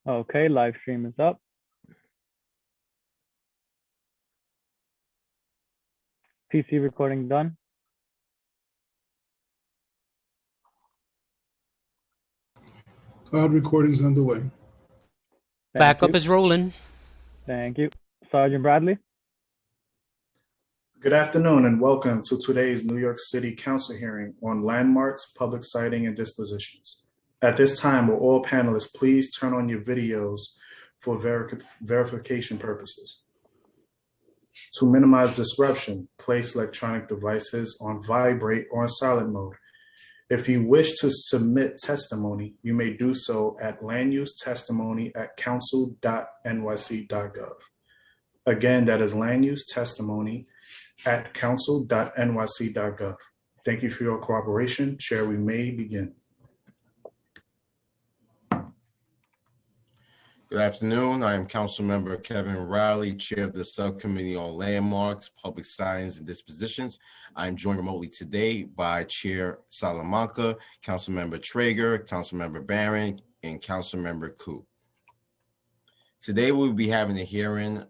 Okay, live stream is up. PC recording done. Cloud recordings underway. Thank Backup you. is rolling. Thank you. Sergeant Bradley. Good afternoon and welcome to today's New York City Council hearing on landmarks, public siting, and dispositions. At this time, will all panelists please turn on your videos for verification purposes. To minimize disruption, place electronic devices on vibrate or silent mode. If you wish to submit testimony, you may do so at landusetestimony@council.nyc.gov. Again, that is landusetestimony@council.nyc.gov. Thank you for your cooperation. Chair, we may begin. Good afternoon. I am Councilmember Kevin Riley, Chair of the Subcommittee on Landmarks, Public Science, and Dispositions. I am joined remotely today by Chair Salamanca, Councilmember Traeger, Councilmember Barron, and Councilmember Koo. Today we'll be having a hearing.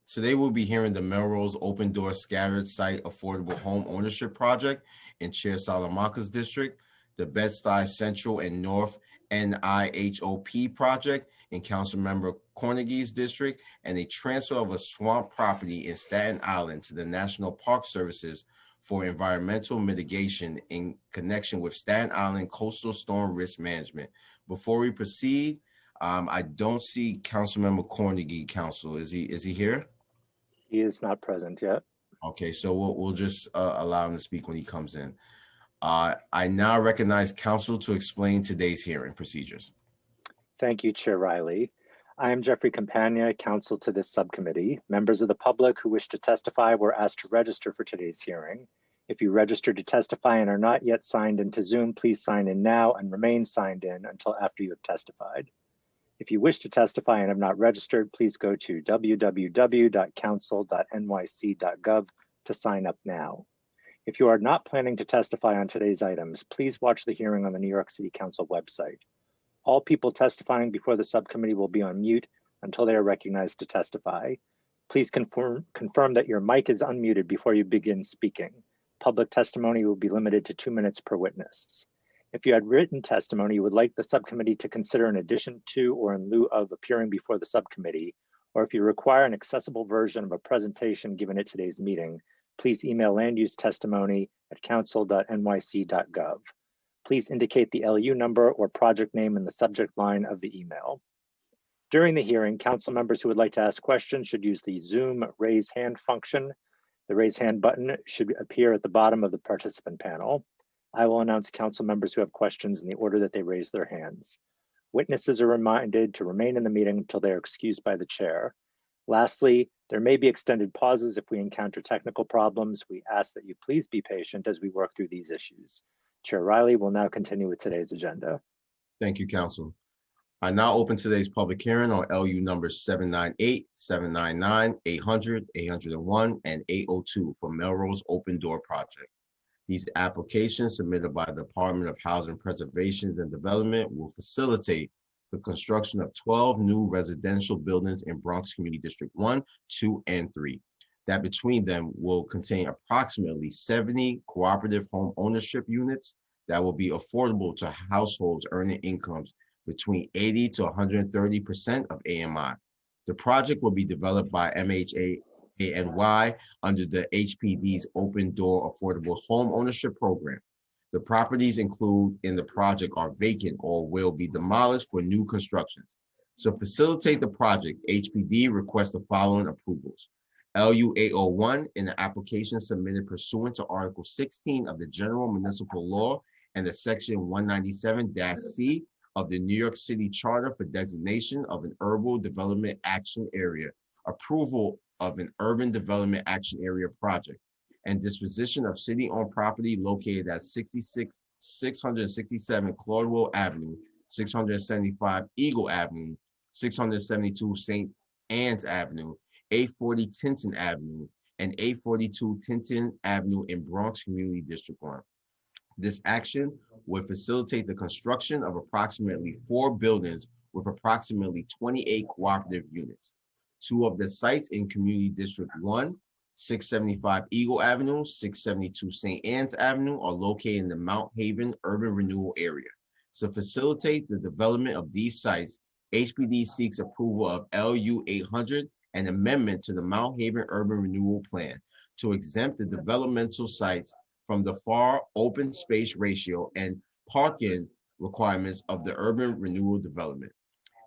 Today we'll be hearing the Melrose Open Door Scattered Site Affordable Home Ownership Project in Chair Salamanca's district, the Bed-Stuy Central and North NIHOP project in Councilmember Cornegy's district, and a transfer of a swamp property in Staten Island to the National Park Services for environmental mitigation in connection with Staten Island Coastal Storm Risk Management. Before we proceed, I don't see Councilmember Cornegy. Council, is he here? He is not present yet. Okay, so we'll just allow him to speak when he comes in. I now recognize council to explain today's hearing procedures. Thank you, Chair Riley. I am Jeffrey Campagna, counsel to this subcommittee. Members of the public who wish to testify were asked to register for today's hearing. If you registered to testify and are not yet signed into Zoom, please sign in now and remain signed in until after you have testified. If you wish to testify and have not registered, please go to www.council.nyc.gov to sign up now. If you are not planning to testify on today's items, please watch the hearing on the New York City Council website. All people testifying before the subcommittee will be on mute until they are recognized to testify. Please confirm that your mic is unmuted before you begin speaking. Public testimony will be limited to 2 minutes per witness. If you had written testimony you would like the subcommittee to consider in addition to or in lieu of appearing before the subcommittee, or if you require an accessible version of a presentation given at today's meeting, please email landusetestimony@council.nyc.gov. Please indicate the LU number or project name in the subject line of the email. During the hearing, council members who would like to ask questions should use the Zoom raise hand function. The raise hand button should appear at the bottom of the participant panel. I will announce council members who have questions in the order that they raise their hands. Witnesses are reminded to remain in the meeting until they are excused by the chair. Lastly, there may be extended pauses if we encounter technical problems. We ask that you please be patient as we work through these issues. Chair Riley will now continue with today's agenda. Thank you, council. I now open today's public hearing on LU numbers 798, 799, 800, 801, and 802 for Melrose Open Door Project. These applications submitted by the Department of Housing Preservation and Development will facilitate the construction of 12 new residential buildings in Bronx Community District 1, 2, and 3. That between them will contain approximately 70 cooperative home ownership units that will be affordable to households earning incomes between 80 to 130% of AMI. The project will be developed by MHA&Y under the HPD's Open Door Affordable Home Ownership Program. The properties included in the project are vacant or will be demolished for new constructions. To facilitate the project, HPD requests the following approvals. LU 801 in the application submitted pursuant to Article 16 of the General Municipal Law and the Section 197-C of the New York City Charter for designation of an Urban Development Action Area, approval of an Urban Development Action Area project, and disposition of city-owned property located at 667 Claudwell Avenue, 675 Eagle Avenue, 672 St. Anne's Avenue, 840 Tinton Avenue, and 842 Tinton Avenue in Bronx Community District 1. This action would facilitate the construction of approximately 4 buildings with approximately 28 cooperative units. Two of the sites in Community District 1, 675 Eagle Avenue, 672 St. Anne's Avenue are located in the Mount Haven urban renewal area. To facilitate the development of these sites, HPD seeks approval of LU 800, an amendment to the Mount Haven Urban Renewal Plan to exempt the developmental sites from the FAR open space ratio and parking requirements of the urban renewal development.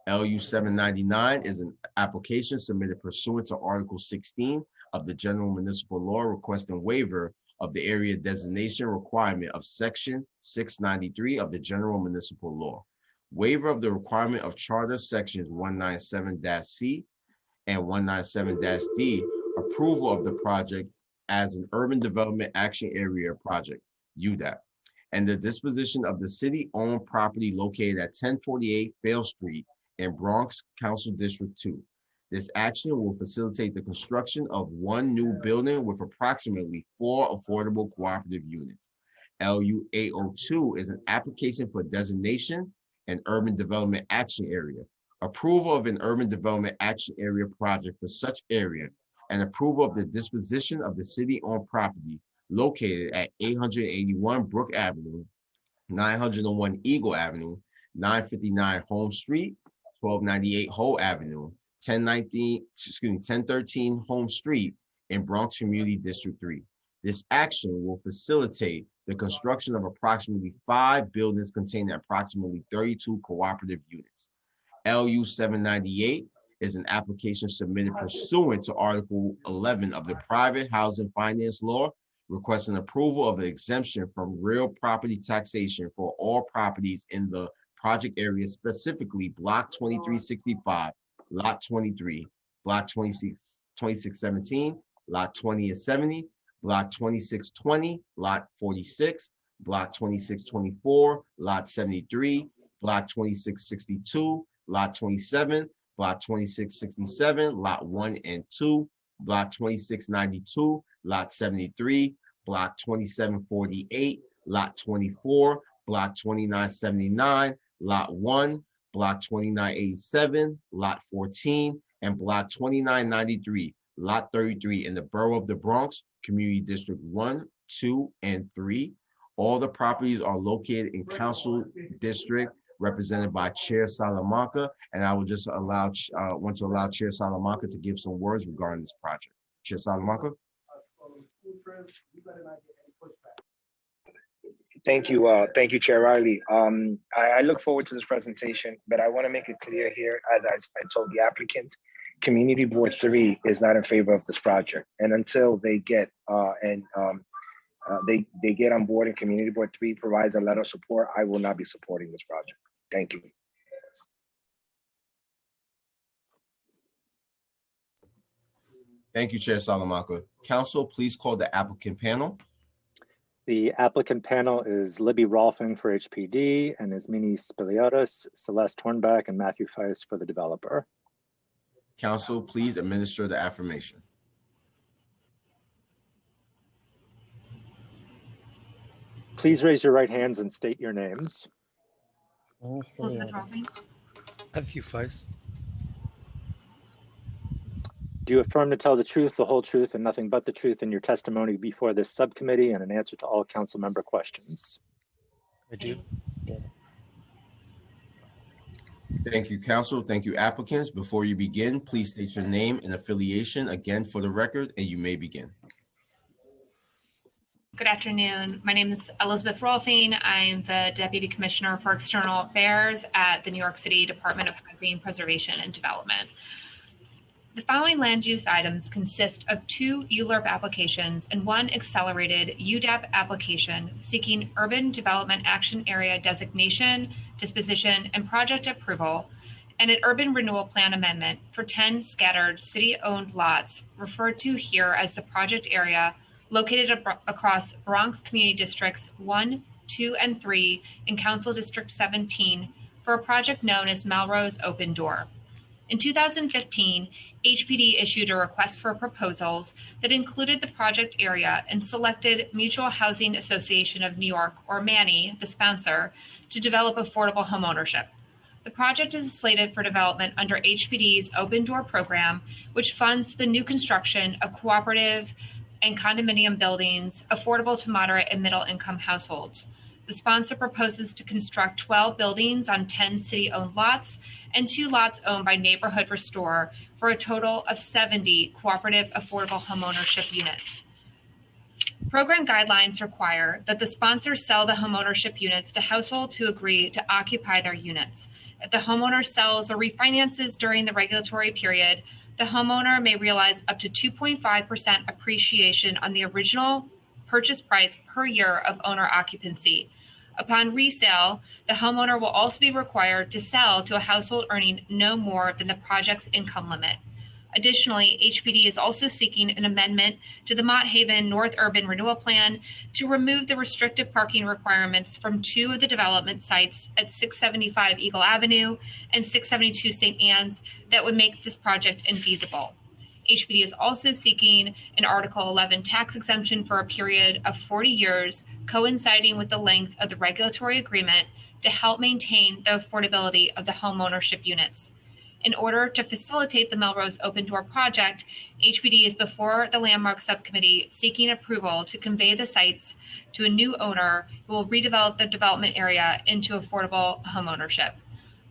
LU 799 is an application submitted pursuant to Article 16 of the General Municipal Law requesting waiver of the area designation requirement of Section 693 of the General Municipal Law. Waiver of the requirement of Charter Sections 197-C and 197-D, approval of the project as an Urban Development Action Area project, UDAP, and the disposition of the city-owned property located at 1048 Fail Street in Bronx Council District 2. This action will facilitate the construction of one new building with approximately 4 affordable cooperative units. LU 802 is an application for designation and urban development action area, approval of an urban development action area project for such area, and approval of the disposition of the city-owned property located at 881 Brook Avenue, 901 Eagle Avenue, 959 Home Street, 1298 Hoe Avenue, 1013 Home Street in Bronx Community District 3. This action will facilitate the construction of approximately 5 buildings containing approximately 32 cooperative units. LU 798 is an application submitted pursuant to Article 11 of the Private Housing Finance Law, requesting approval of an exemption from real property taxation for all properties in the project area, specifically Block 2365, Lot 23, Block 2617, Lot 20 and 70, Block 2620, Lot 46, Block 2624, Lot 73, Block 2662, Lot 27, Block 2667, Lot 1 and 2, Block 2692, Lot 73, Block 2748, Lot 24, Block 2979, Lot 1, Block 2987, Lot 14, and Block 2993, Lot 33 in the Borough of the Bronx, Community District 1, 2, and 3. All the properties are located in Council District represented by Chair Salamanca, and I would just want to allow Chair Salamanca to give some words regarding this project. Chair Salamanca. Thank you, Chair Riley. I look forward to this presentation, but I want to make it clear here, as I told the applicant, Community Board 3 is not in favor of this project, and until they get they get on board and Community Board 3 provides a letter of support, I will not be supporting this project. Thank you. Thank you, Chair Salamanca. Council, please call the applicant panel. The applicant panel is Libby Rolfing for HPD and Ismini Spiliotis, Celeste Hornback, and Matthew Feist for the developer. Council, please administer the affirmation. Please raise your right hands and state your names. Elizabeth Rolfing. Matthew Feist. Do you affirm to tell the truth, the whole truth, and nothing but the truth in your testimony before this subcommittee and in answer to all council member questions? I do. Thank you, Council. Thank you, applicants. Before you begin, please state your name and affiliation again for the record, and you may begin. Good afternoon. My name is Elizabeth Rolfing. I'm the Deputy Commissioner for External Affairs at the New York City Department of Housing, Preservation, and Development. The following land use items consist of 2 ULURP applications and 1 accelerated UDAP application seeking Urban Development Action Area designation, disposition, and project approval, and an urban renewal plan amendment for 10 scattered city-owned lots referred to here as the project area located across Bronx Community Districts 1, 2, and 3 in Council District 17 for a project known as Melrose Open Door. In 2015, HPD issued a request for proposals that included the project area and selected Mutual Housing Association of New York, or MANNY, the sponsor, to develop affordable homeownership. The project is slated for development under HPD's Open Door program, which funds the new construction of cooperative and condominium buildings affordable to moderate and middle income households. The sponsor proposes to construct 12 buildings on 10 city-owned lots and 2 lots owned by Neighborhood Restore for a total of 70 cooperative affordable homeownership units. Program guidelines require that the sponsor sell the homeownership units to households who agree to occupy their units. If the homeowner sells or refinances during the regulatory period, the homeowner may realize up to 2.5% appreciation on the original purchase price per year of owner occupancy. Upon resale, the homeowner will also be required to sell to a household earning no more than the project's income limit. Additionally, HPD is also seeking an amendment to the Mott Haven North Urban Renewal Plan to remove the restrictive parking requirements from 2 of the development sites at 675 Eagle Avenue and 672 St. Anne's that would make this project infeasible. HPD is also seeking an Article 11 tax exemption for a period of 40 years, coinciding with the length of the regulatory agreement to help maintain the affordability of the homeownership units. In order to facilitate the Melrose Open Door project, HPD is before the Landmark Subcommittee seeking approval to convey the sites to a new owner who will redevelop the development area into affordable homeownership.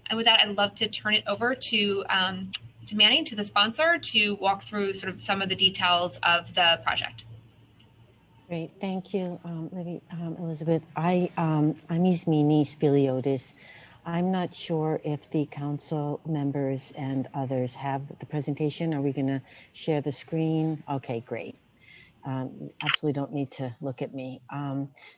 And with that, I'd love to turn it over to Manny, to the sponsor, to walk through sort of some of the details of the project. Great, thank you, Elizabeth. I'm Ismini Spiliotis. I'm not sure if the council members and others have the presentation. Are we going to share the screen? Okay, great. Absolutely don't need to look at me.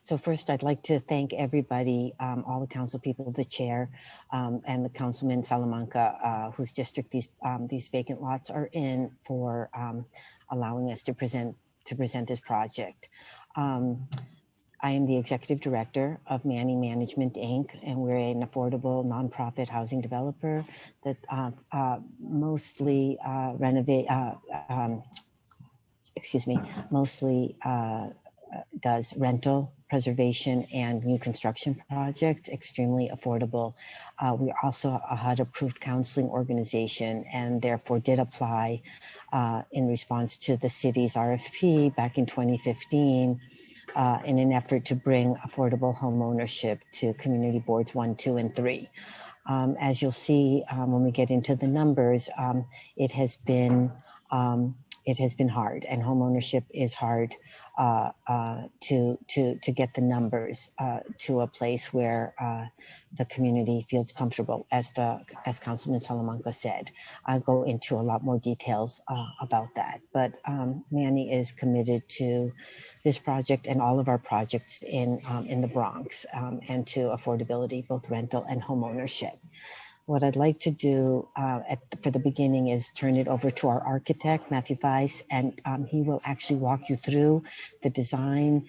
So first, I'd like to thank everybody, all the council people, the chair, and the Councilman Salamanca, whose district these vacant lots are in, for allowing us to present this project. I am the executive director of Manny Management Inc., and we're an affordable nonprofit housing developer that mostly does rental, preservation, and new construction projects, extremely affordable. We also a HUD-approved counseling organization, and therefore did apply in response to the city's RFP back in 2015 in an effort to bring affordable home ownership to community boards 1, 2, and 3. As you'll see when we get into the numbers, it has been hard, and home ownership is hard to get the numbers to a place where the community feels comfortable, as Councilman Salamanca said. I'll go into a lot more details about that, but Manny is committed to this project and all of our projects in the Bronx, and to affordability, both rental and home ownership. What I'd like to do for the beginning is turn it over to our architect, Matthew Weiss, and he will actually walk you through the design,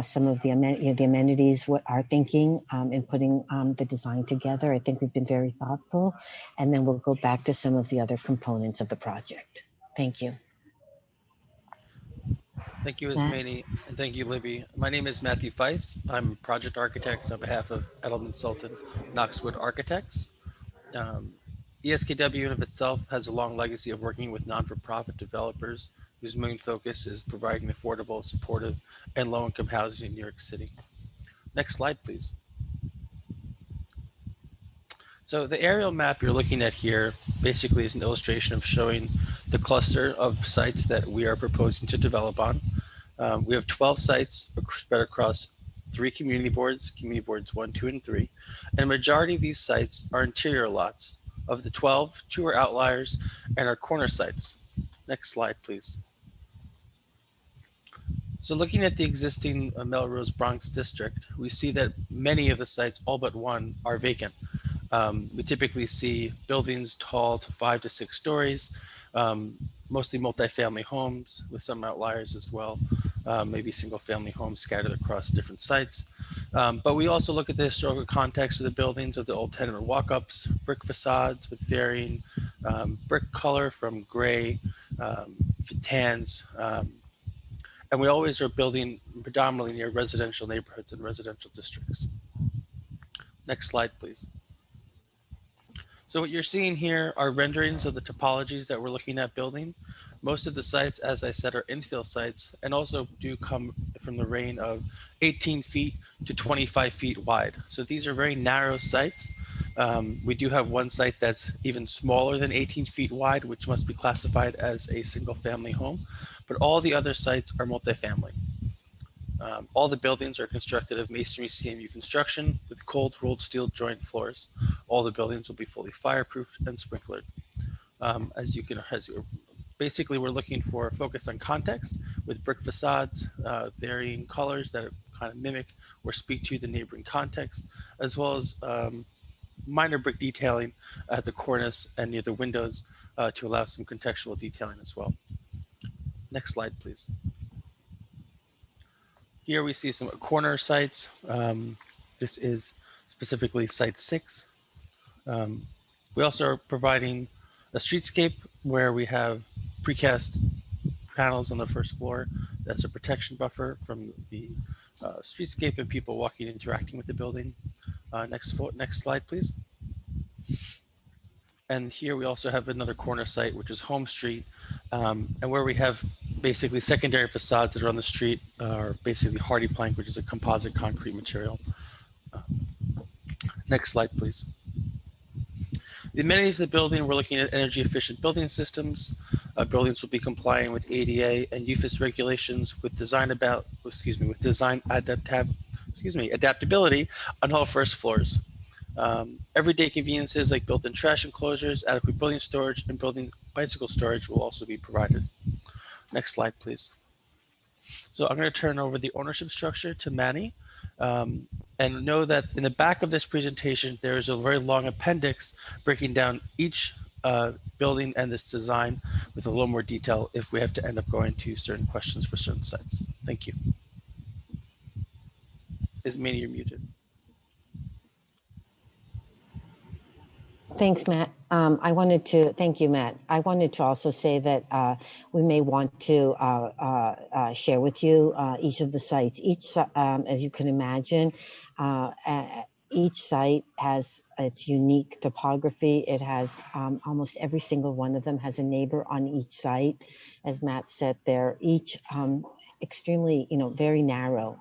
some of the amenities, what our thinking in putting the design together. I think we've been very thoughtful, and then we'll go back to some of the other components of the project. Thank you. Thank you, Ismini, and thank you, Libby. My name is Matthew Weiss. I'm project architect on behalf of Edelman Sultan Knoxwood Architects. ESKW in of itself has a long legacy of working with non-for-profit developers whose main focus is providing affordable, supportive, and low-income housing in New York City. Next slide, please. So the aerial map you're looking at here basically is an illustration of showing the cluster of sites that we are proposing to develop on. We have 12 sites spread across 3 community boards 1, 2, and 3. And a majority of these sites are interior lots. Of the 12, 2 are outliers and are corner sites. Next slide, please. So looking at the existing Melrose Bronx district, we see that many of the sites, all but one, are vacant. We typically see buildings tall to 5 to 6 stories, mostly multifamily homes with some outliers as well, maybe single family homes scattered across different sites. But we also look at the historical context of the buildings, of the old tenement walk-ups, brick facades with varying brick color from gray, tans, and we always are building predominantly near residential neighborhoods and residential districts. Next slide, please. So what you're seeing here are renderings of the topologies that we're looking at building. Most of the sites, as I said, are infill sites and also do come from the range of 18 feet to 25 feet wide. So these are very narrow sites. We do have one site that's even smaller than 18 feet wide, which must be classified as a single family home, but all the other sites are multifamily. All the buildings are constructed of masonry CMU construction with cold rolled steel joint floors. All the buildings will be fully fireproofed and sprinklered. Basically, we're looking for a focus on context with brick facades, varying colors that kind of mimic or speak to the neighboring context, as well as minor brick detailing at the cornice and near the windows to allow some contextual detailing as well. Next slide, please. Here we see some corner sites. This is specifically site 6. We also are providing a streetscape where we have precast panels on the first floor. That's a protection buffer from the streetscape and people walking, interacting with the building. Next slide, please. And here we also have another corner site, which is Home Street, and where we have basically secondary facades that are on the street are basically hardy plank, which is a composite concrete material. Next slide, please. The amenities of the building, we're looking at energy efficient building systems. Buildings will be complying with ADA and UFIS regulations with adaptability on all first floors. Everyday conveniences like built-in trash enclosures, adequate building storage, and building bicycle storage will also be provided. Next slide, please. So I'm going to turn over the ownership structure to Manny. And know that in the back of this presentation, there is a very long appendix breaking down each building and this design with a little more detail if we have to end up going to certain questions for certain sites. Thank you. Manny, you're muted. Thanks, Matt. Thank you, Matt. I wanted to also say that we may want to share with you each of the sites. As you can imagine, each site has its unique topography. It has almost every single one of them has a neighbor on each site. As Matt said, they're each extremely, very narrow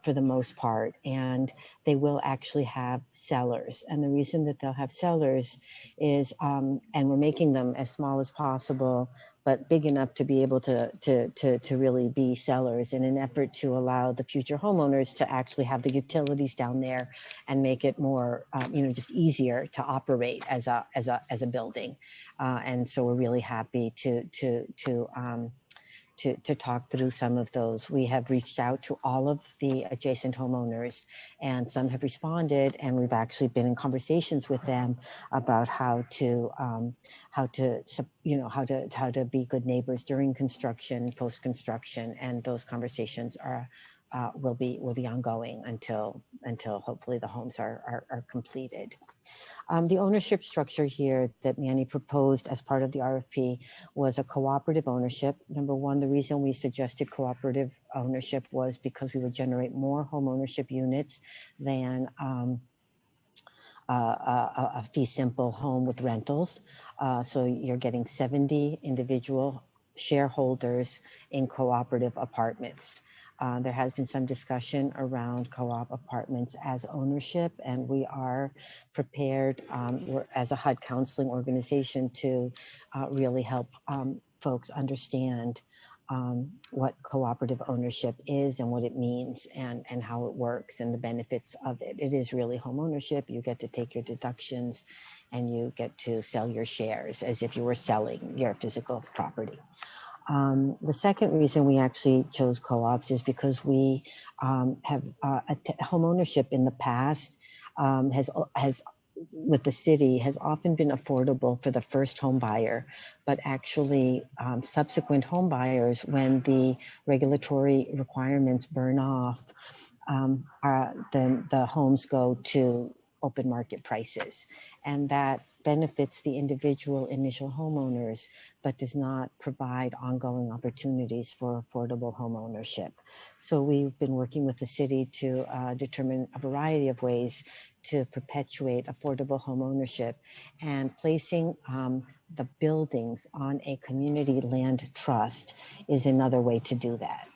for the most part, and they will actually have cellars. And the reason that they'll have cellars is, and we're making them as small as possible, but big enough to be able to really be cellars in an effort to allow the future homeowners to actually have the utilities down there and make it more, just easier to operate as a building. And so we're really happy to talk through some of those. We have reached out to all of the adjacent homeowners, and some have responded, and we've actually been in conversations with them about how to be good neighbors during construction, post-construction, and those conversations will be ongoing until hopefully the homes are completed. The ownership structure here that Manny proposed as part of the RFP was a cooperative ownership. Number one, the reason we suggested cooperative ownership was because we would generate more home ownership units than a fee simple home with rentals. So you're getting 70 individual shareholders in cooperative apartments. There has been some discussion around co-op apartments as ownership, and we are prepared as a HUD counseling organization to really help folks understand what cooperative ownership is and what it means and how it works and the benefits of it. It is really home ownership. You get to take your deductions and you get to sell your shares as if you were selling your physical property. The second reason we actually chose co-ops is because we have home ownership in the past has with the city has often been affordable for the first home buyer, but actually subsequent home buyers, when the regulatory requirements burn off, then the homes go to open market prices, and that benefits the individual initial homeowners, but does not provide ongoing opportunities for affordable home ownership. So we've been working with the city to determine a variety of ways to perpetuate affordable home ownership, and placing the buildings on a community land trust is another way to do that.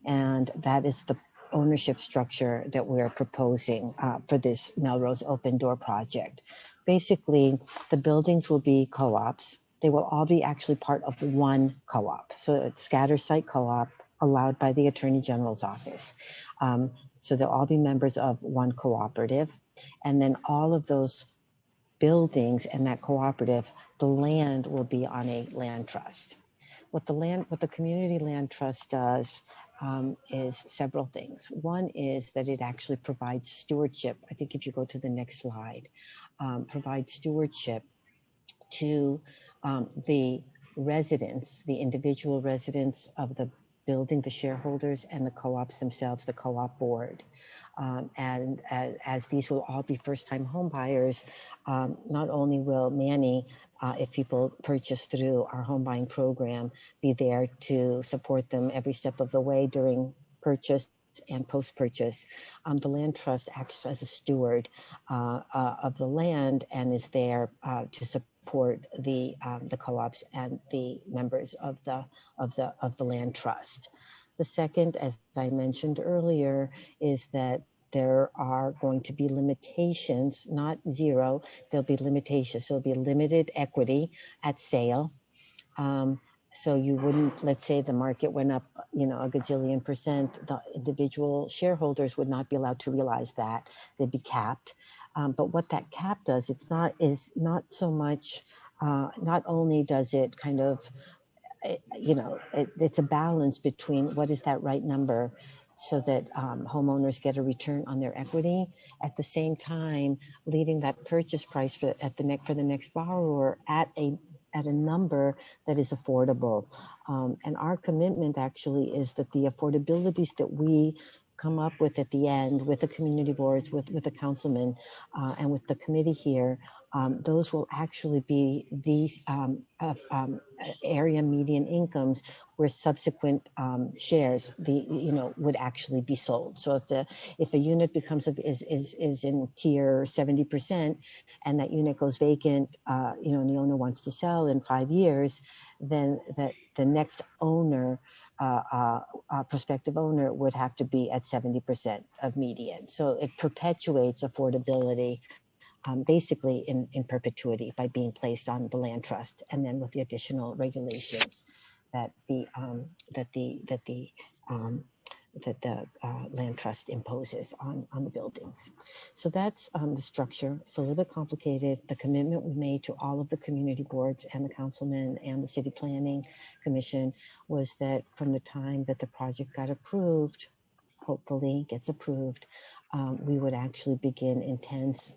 And that is the ownership structure that we're proposing for this Melrose Open Door project. Basically, the buildings will be co-ops. They will all be actually part of one co-op. So it's scatter site co-op allowed by the Attorney General's office. So they'll all be members of one cooperative. And then all of those buildings and that cooperative, the land will be on a land trust. What the community land trust does is several things. One is that it actually provides stewardship. I think if you go to the next slide, provides stewardship to the residents, the individual residents of the building, the shareholders, and the co-ops themselves, the co-op board. And as these will all be first-time home buyers, not only will Manny, if people purchase through our home buying program, be there to support them every step of the way during purchase and post-purchase, the land trust acts as a steward of the land and is there to support the co-ops and the members of the land trust. The second, as I mentioned earlier, is that there are going to be limitations, not zero, there'll be limitations. So it'll be limited equity at sale. So you wouldn't, let's say the market went up, a gajillion %, the individual shareholders would not be allowed to realize that. They'd be capped. But what that cap does, is not so much, not only does it kind of, it's a balance between what is that right number so that homeowners get a return on their equity, at the same time leaving that purchase price for the next borrower at a number that is affordable. And our commitment actually is that the affordabilities that we come up with at the end with the community boards, with the councilmen, and with the committee here, those will actually be these area median incomes where subsequent shares would actually be sold. So if a unit becomes is in tier 70% and that unit goes vacant, and the owner wants to sell in 5 years, then the next owner, prospective owner, would have to be at 70% of median. So it perpetuates affordability basically in perpetuity by being placed on the land trust, and then with the additional regulations that the land trust imposes on the buildings. So that's the structure. It's a little bit complicated. The commitment we made to all of the community boards and the councilmen and the city planning commission was that from the time that the project got approved, hopefully gets approved, we would actually begin intense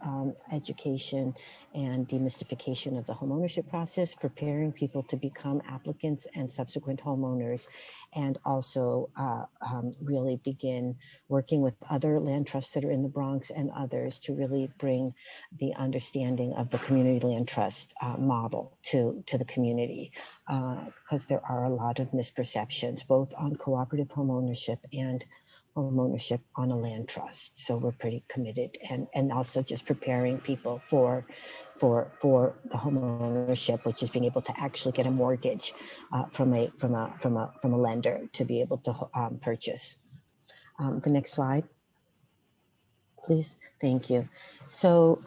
education and demystification of the homeownership process, preparing people to become applicants and subsequent homeowners, and also really begin working with other land trusts that are in the Bronx and others to really bring the understanding of the community land trust model to the community, because there are a lot of misperceptions, both on cooperative homeownership and homeownership on a land trust. So we're pretty committed, and also just preparing people for the homeownership, which is being able to actually get a mortgage from a lender to be able to purchase. The next slide, please. Thank you. So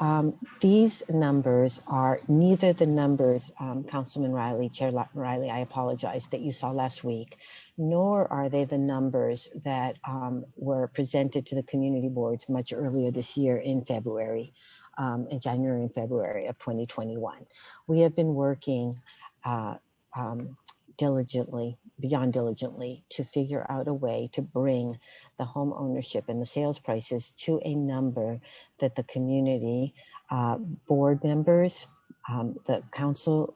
these numbers are neither the numbers, Councilman Riley, Chair Riley, I apologize, that you saw last week, nor are they the numbers that were presented to the community boards much earlier this year in February, in January and February of 2021. We have been working diligently, beyond diligently, to figure out a way to bring the home ownership and the sales prices to a number that the community board members, the councilmen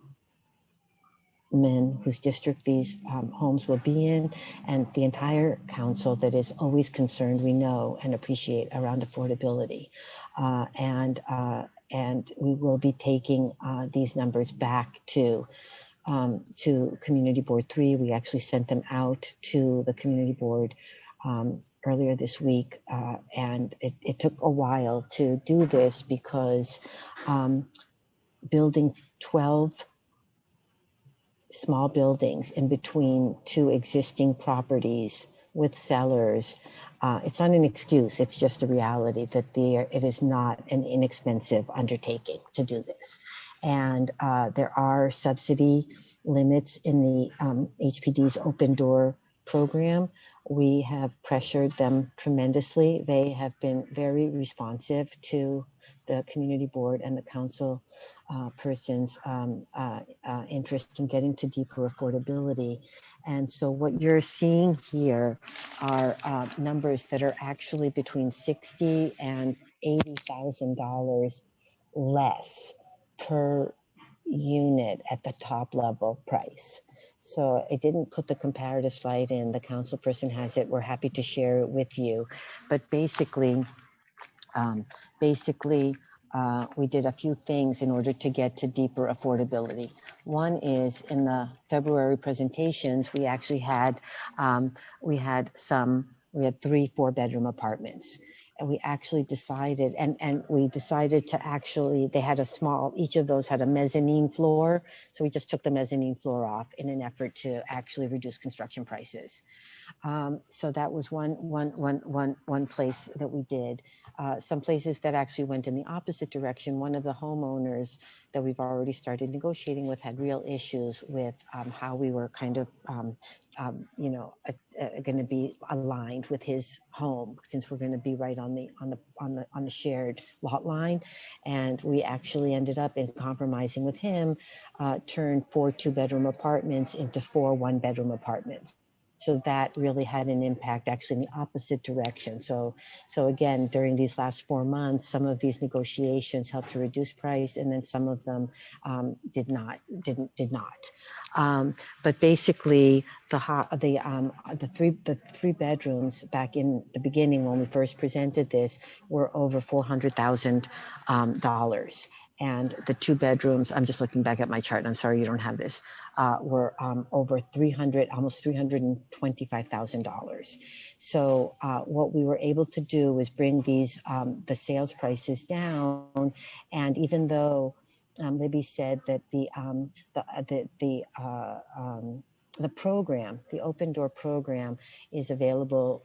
whose district these homes will be in, and the entire council that is always concerned, we know and appreciate, around affordability. and we will be taking these numbers back to Community Board 3. We actually sent them out to the Community Board earlier this week, and it took a while to do this because building 12 small buildings in between two existing properties with cellars, it's not an excuse, it's just a reality that it is not an inexpensive undertaking to do this. And there are subsidy limits in the HPD's open door program. We have pressured them tremendously. They have been very responsive to the community board and the council person's interest in getting to deeper affordability. And so what you're seeing here are numbers that are actually between $60,000 and $80,000 less per unit at the top level price. So I didn't put the comparative slide in. The council person has it. We're happy to share it with you. But basically, we did a few things in order to get to deeper affordability. One is in the February presentations, we actually had, we had 3 4-bedroom apartments. And we actually decided, and we decided to actually, they had a small, each of those had a mezzanine floor. So we just took the mezzanine floor off in an effort to actually reduce construction prices. So that was one place that we did. Some places that actually went in the opposite direction. One of the homeowners that we've already started negotiating with had real issues with how we were kind of, going to be aligned with his home, since we're going to be right on the shared lot line. And we actually ended up in compromising with him, turned 4 2-bedroom apartments into 4 1-bedroom apartments. So that really had an impact actually in the opposite direction. So again, during these last 4 months, some of these negotiations helped to reduce price, and then some of them did not. But basically, the three bedrooms back in the beginning when we first presented this were over $400,000. And the 2 bedrooms, I'm just looking back at my chart, I'm sorry you don't have this, were over almost $325,000. So what we were able to do was bring these, the sales prices down. And even though Libby said that the program, the open door program, is available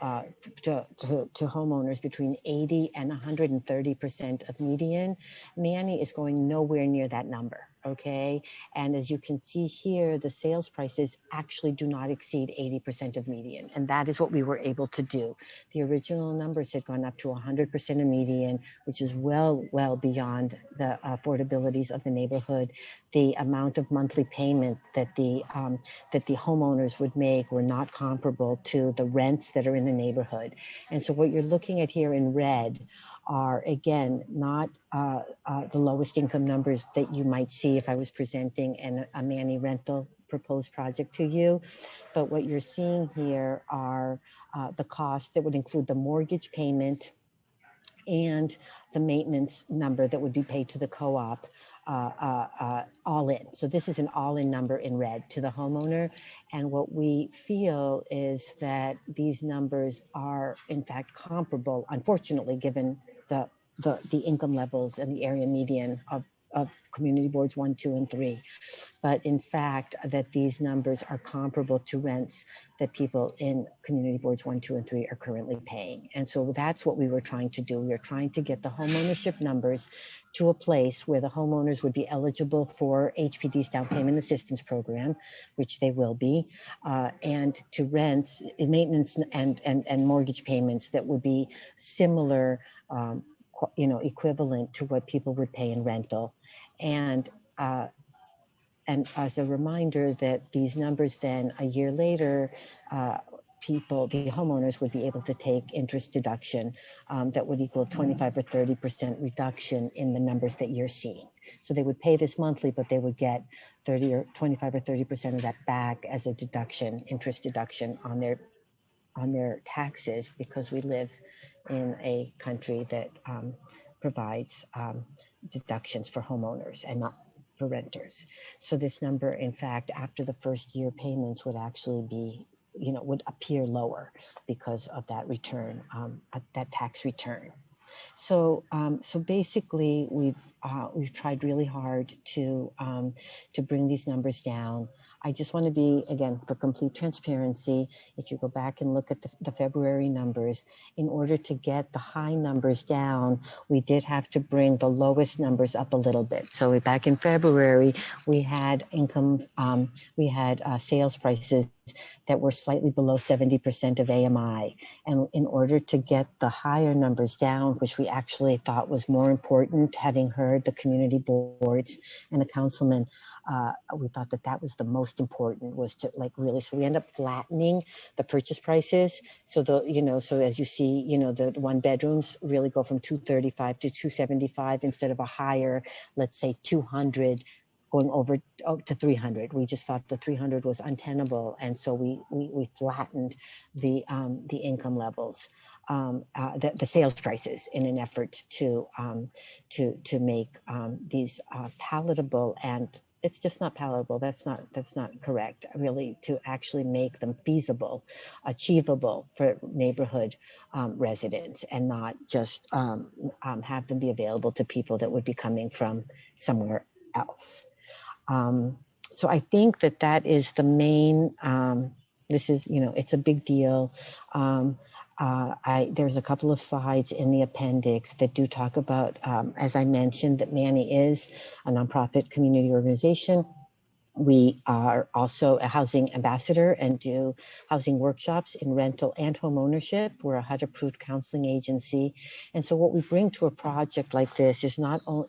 to homeowners between 80 and 130% of median, Manny is going nowhere near that number. Okay. And as you can see here, the sales prices actually do not exceed 80% of median. And that is what we were able to do. The original numbers had gone up to 100% of median, which is well beyond the affordabilities of the neighborhood. The amount of monthly payment that the homeowners would make were not comparable to the rents that are in the neighborhood. And so what you're looking at here in red are, again, not the lowest income numbers that you might see if I was presenting a Manny rental proposed project to you. But what you're seeing here are the costs that would include the mortgage payment and the maintenance number that would be paid to the co-op, all in. So this is an all-in number in red to the homeowner. And what we feel is that these numbers are in fact comparable, unfortunately, given the income levels and the area median of community boards 1, 2, and 3. But in fact, that these numbers are comparable to rents that people in community boards 1, 2, and 3 are currently paying. And so that's what we were trying to do. We were trying to get the homeownership numbers to a place where the homeowners would be eligible for HPD's down payment assistance program, which they will be, and to rents, maintenance, and mortgage payments that would be similar, equivalent to what people would pay in rental. And as a reminder that these numbers then a year later, the homeowners would be able to take interest deduction that would equal 25 or 30% reduction in the numbers that you're seeing. So they would pay this monthly, but they would get 30 or 25 or 30% of that back as a deduction, interest deduction on their taxes, because we live in a country that provides deductions for homeowners and not for renters. So this number, in fact, after the first year payments would actually be, would appear lower because of that return, that tax return. So, so basically, we've tried really hard to bring these numbers down. I just want to be, again, for complete transparency, if you go back and look at the February numbers, in order to get the high numbers down, we did have to bring the lowest numbers up a little bit. So back in February, we had income, we had sales prices that were slightly below 70% of AMI. And in order to get the higher numbers down, which we actually thought was more important, having heard the community boards and the councilmen, we thought that that was the most important, was to really, so we end up flattening the purchase prices. So so as you see, the one bedrooms really go from 235 to 275 instead of a higher, let's say 200 going over to 300. We just thought the 300 was untenable. And so we flattened the income levels, the sales prices, in an effort to make these palatable. And it's just not palatable. That's not correct, really, to actually make them feasible, achievable for neighborhood residents, and not just have them be available to people that would be coming from somewhere else. So I think that is the main, this is, it's a big deal. There's a couple of slides in the appendix that do talk about, as I mentioned, that Manny is a nonprofit community organization. We are also a housing ambassador and do housing workshops in rental and home ownership. We're a HUD-approved counseling agency. And so what we bring to a project like this is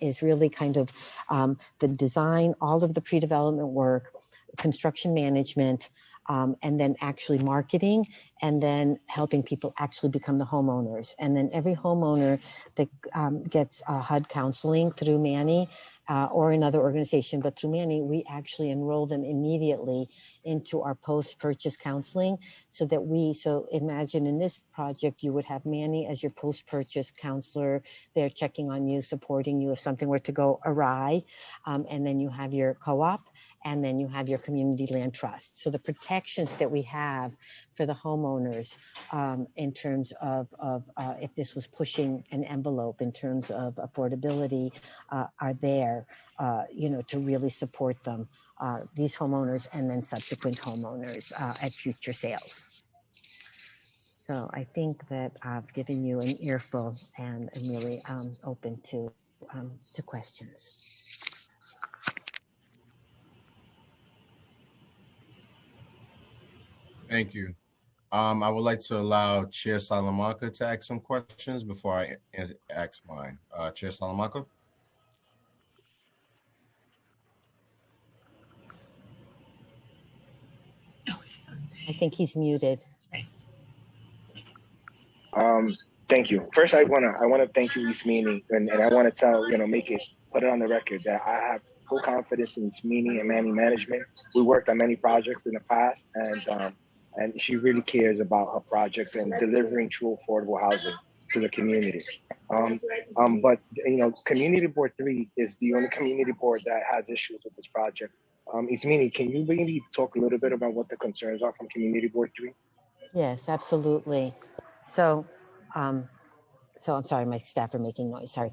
is really kind of the design, all of the pre-development work, construction management, and then actually marketing, and then helping people actually become the homeowners. And then every homeowner that gets HUD counseling through Manny, or another organization, but through Manny, we actually enroll them immediately into our post-purchase counseling, so imagine in this project, you would have Manny as your post-purchase counselor. They're checking on you, supporting you if something were to go awry. And then you have your co-op, and then you have your community land trust. So the protections that we have for the homeowners in terms of if this was pushing an envelope in terms of affordability are there, to really support them, these homeowners and then subsequent homeowners at future sales. So I think that I've given you an earful, and I'm really open to questions. Thank you. I would like to allow Chair Salamanca to ask some questions before I ask mine. Chair Salamanca? I think he's muted. Thank you. First, I wanna thank you, Ismini, and I want to tell, put it on the record that I have full confidence in Ismini and Manny management. We worked on many projects in the past, and she really cares about her projects and delivering true affordable housing to the community. But Community Board 3 is the only community board that has issues with this project. Ismini, can you maybe talk a little bit about what the concerns are from Community Board 3? Yes, absolutely. So, so I'm sorry, my staff are making noise, sorry.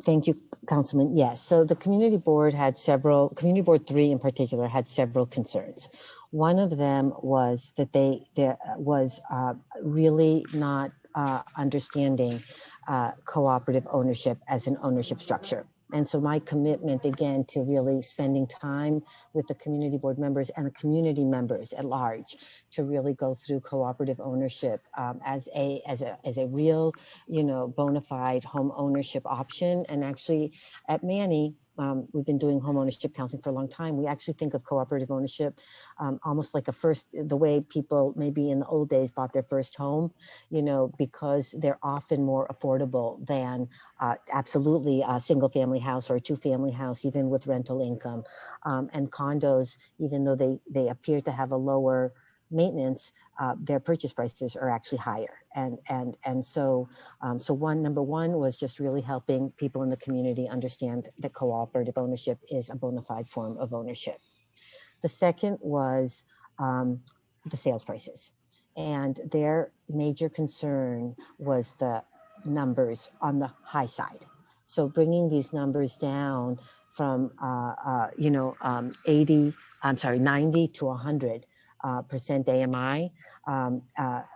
Thank you, Councilman. Yes, so the Community Board Community Board 3 in particular had several concerns. One of them was that there was really not understanding cooperative ownership as an ownership structure. And so my commitment, again, to really spending time with the community board members and the community members at large to really go through cooperative ownership as a real, bona fide home ownership option. And actually at Manny, we've been doing home ownership counseling for a long time. We actually think of cooperative ownership almost like the way people maybe in the old days bought their first home, because they're often more affordable than absolutely a single family house or a 2-family house, even with rental income. And condos, even though they appear to have a lower maintenance, their purchase prices are actually higher. And so number one was just really helping people in the community understand that cooperative ownership is a bona fide form of ownership. The second was the sales prices. And their major concern was the numbers on the high side. So bringing these numbers down from 90 to 100 percent AMI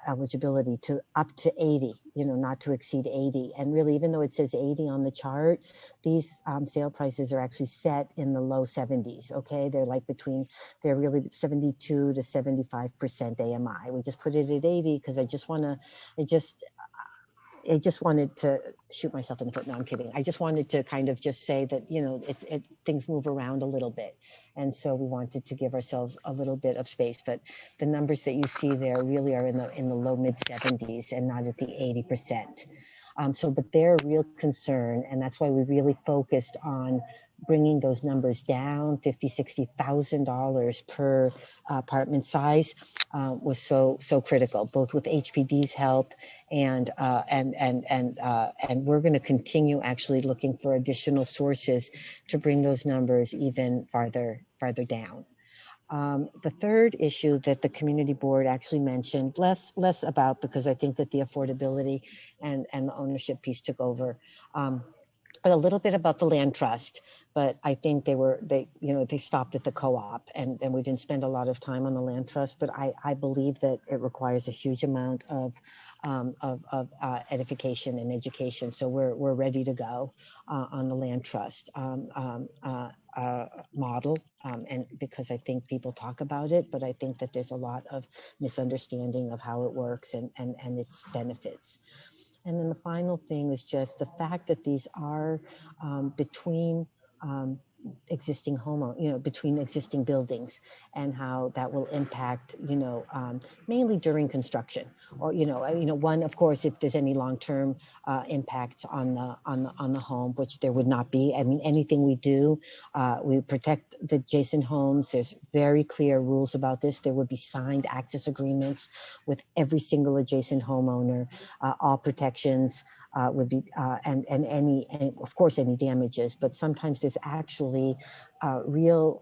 eligibility to up to 80, not to exceed 80. And really, even though it says 80 on the chart, these sale prices are actually set in the low 70s. Okay, they're really 72 to 75% AMI. We just put it at 80 because I just wanted to shoot myself in the foot. No, I'm kidding. I just wanted to kind of just say that, things move around a little bit. And so we wanted to give ourselves a little bit of space, but the numbers that you see there really are in the low mid 70s and not at the 80%. But their real concern, and that's why we really focused on bringing those numbers down, $50,000, $60,000 per apartment size, was so critical, both with HPD's help and we're going to continue actually looking for additional sources to bring those numbers even farther down. The third issue that the community board actually mentioned, less about, because I think that the affordability and the ownership piece took over. A little bit about the land trust, but I think they stopped at the co-op and we didn't spend a lot of time on the land trust, but I believe that it requires a huge amount of edification and education. So we're ready to go on the land trust model, and because I think people talk about it, but I think that there's a lot of misunderstanding of how it works and its benefits. And then the final thing is just the fact that these are between existing between existing buildings, and how that will impact, mainly during construction, or one, of course, if there's any long-term impacts on the home, which there would not be. I mean, anything we do, we protect the adjacent homes. There's very clear rules about this. There would be signed access agreements with every single adjacent homeowner. All protections would be, and of course any damages, but sometimes there's actually real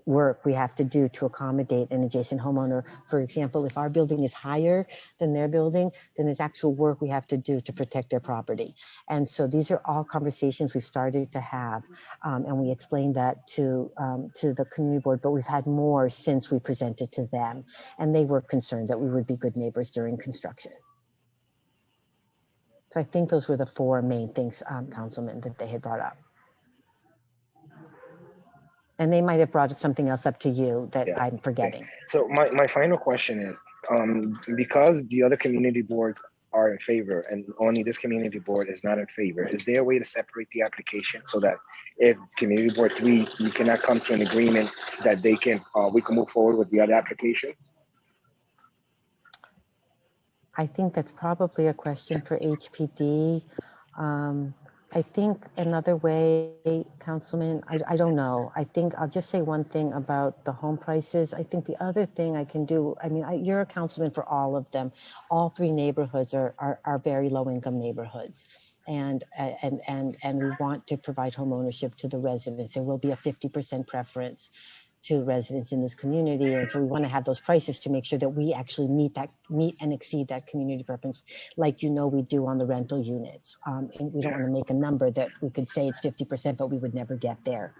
work we have to do to accommodate an adjacent homeowner. For example, if our building is higher than their building, then there's actual work we have to do to protect their property. And so these are all conversations we've started to have, and we explained that to the community board, but we've had more since we presented to them, and they were concerned that we would be good neighbors during construction. So I think those were the four main things, Councilman, that they had brought up. And they might have brought something else up to you that I'm forgetting. So my final question is, because the other community boards are in favor and only this community board is not in favor, is there a way to separate the application so that if community board 3, we cannot come to an agreement that we can move forward with the other applications? I think that's probably a question for HPD. I think another way, Councilman, I don't know. I think I'll just say one thing about the home prices. I think the other thing I can do, I mean, you're a councilman for all of them. All 3 neighborhoods are very low income neighborhoods. And we want to provide home ownership to the residents. There will be a 50% preference to residents in this community. And so we want to have those prices to make sure that we actually meet and exceed that community preference, like we do on the rental units. And we don't want to make a number that we could say it's 50%, but we would never get there.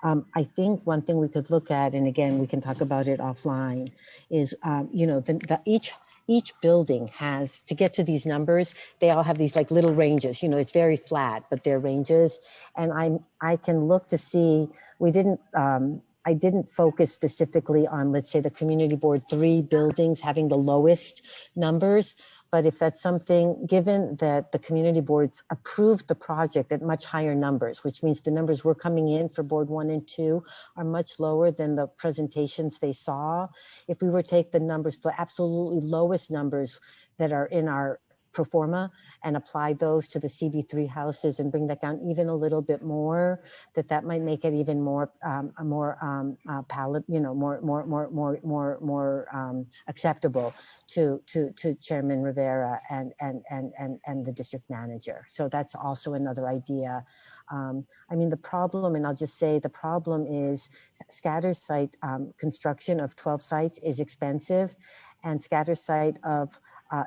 I think one thing we could look at, and again, we can talk about it offline, is, each building has, to get to these numbers, they all have these like little ranges, it's very flat, but they're ranges. And I can look to see, I didn't focus specifically on, let's say, the community board 3 buildings having the lowest numbers. But if that's something, given that the community boards approved the project at much higher numbers, which means the numbers we're coming in for board 1 and 2 are much lower than the presentations they saw. If we were to take the numbers, the absolutely lowest numbers that are in our pro forma and apply those to the CB3 houses and bring that down even a little bit more, that might make it even more acceptable to Chairman Rivera and the district manager. So that's also another idea. I mean, the problem, and I'll just say the problem is scatter site construction of 12 sites is expensive, and scatter site of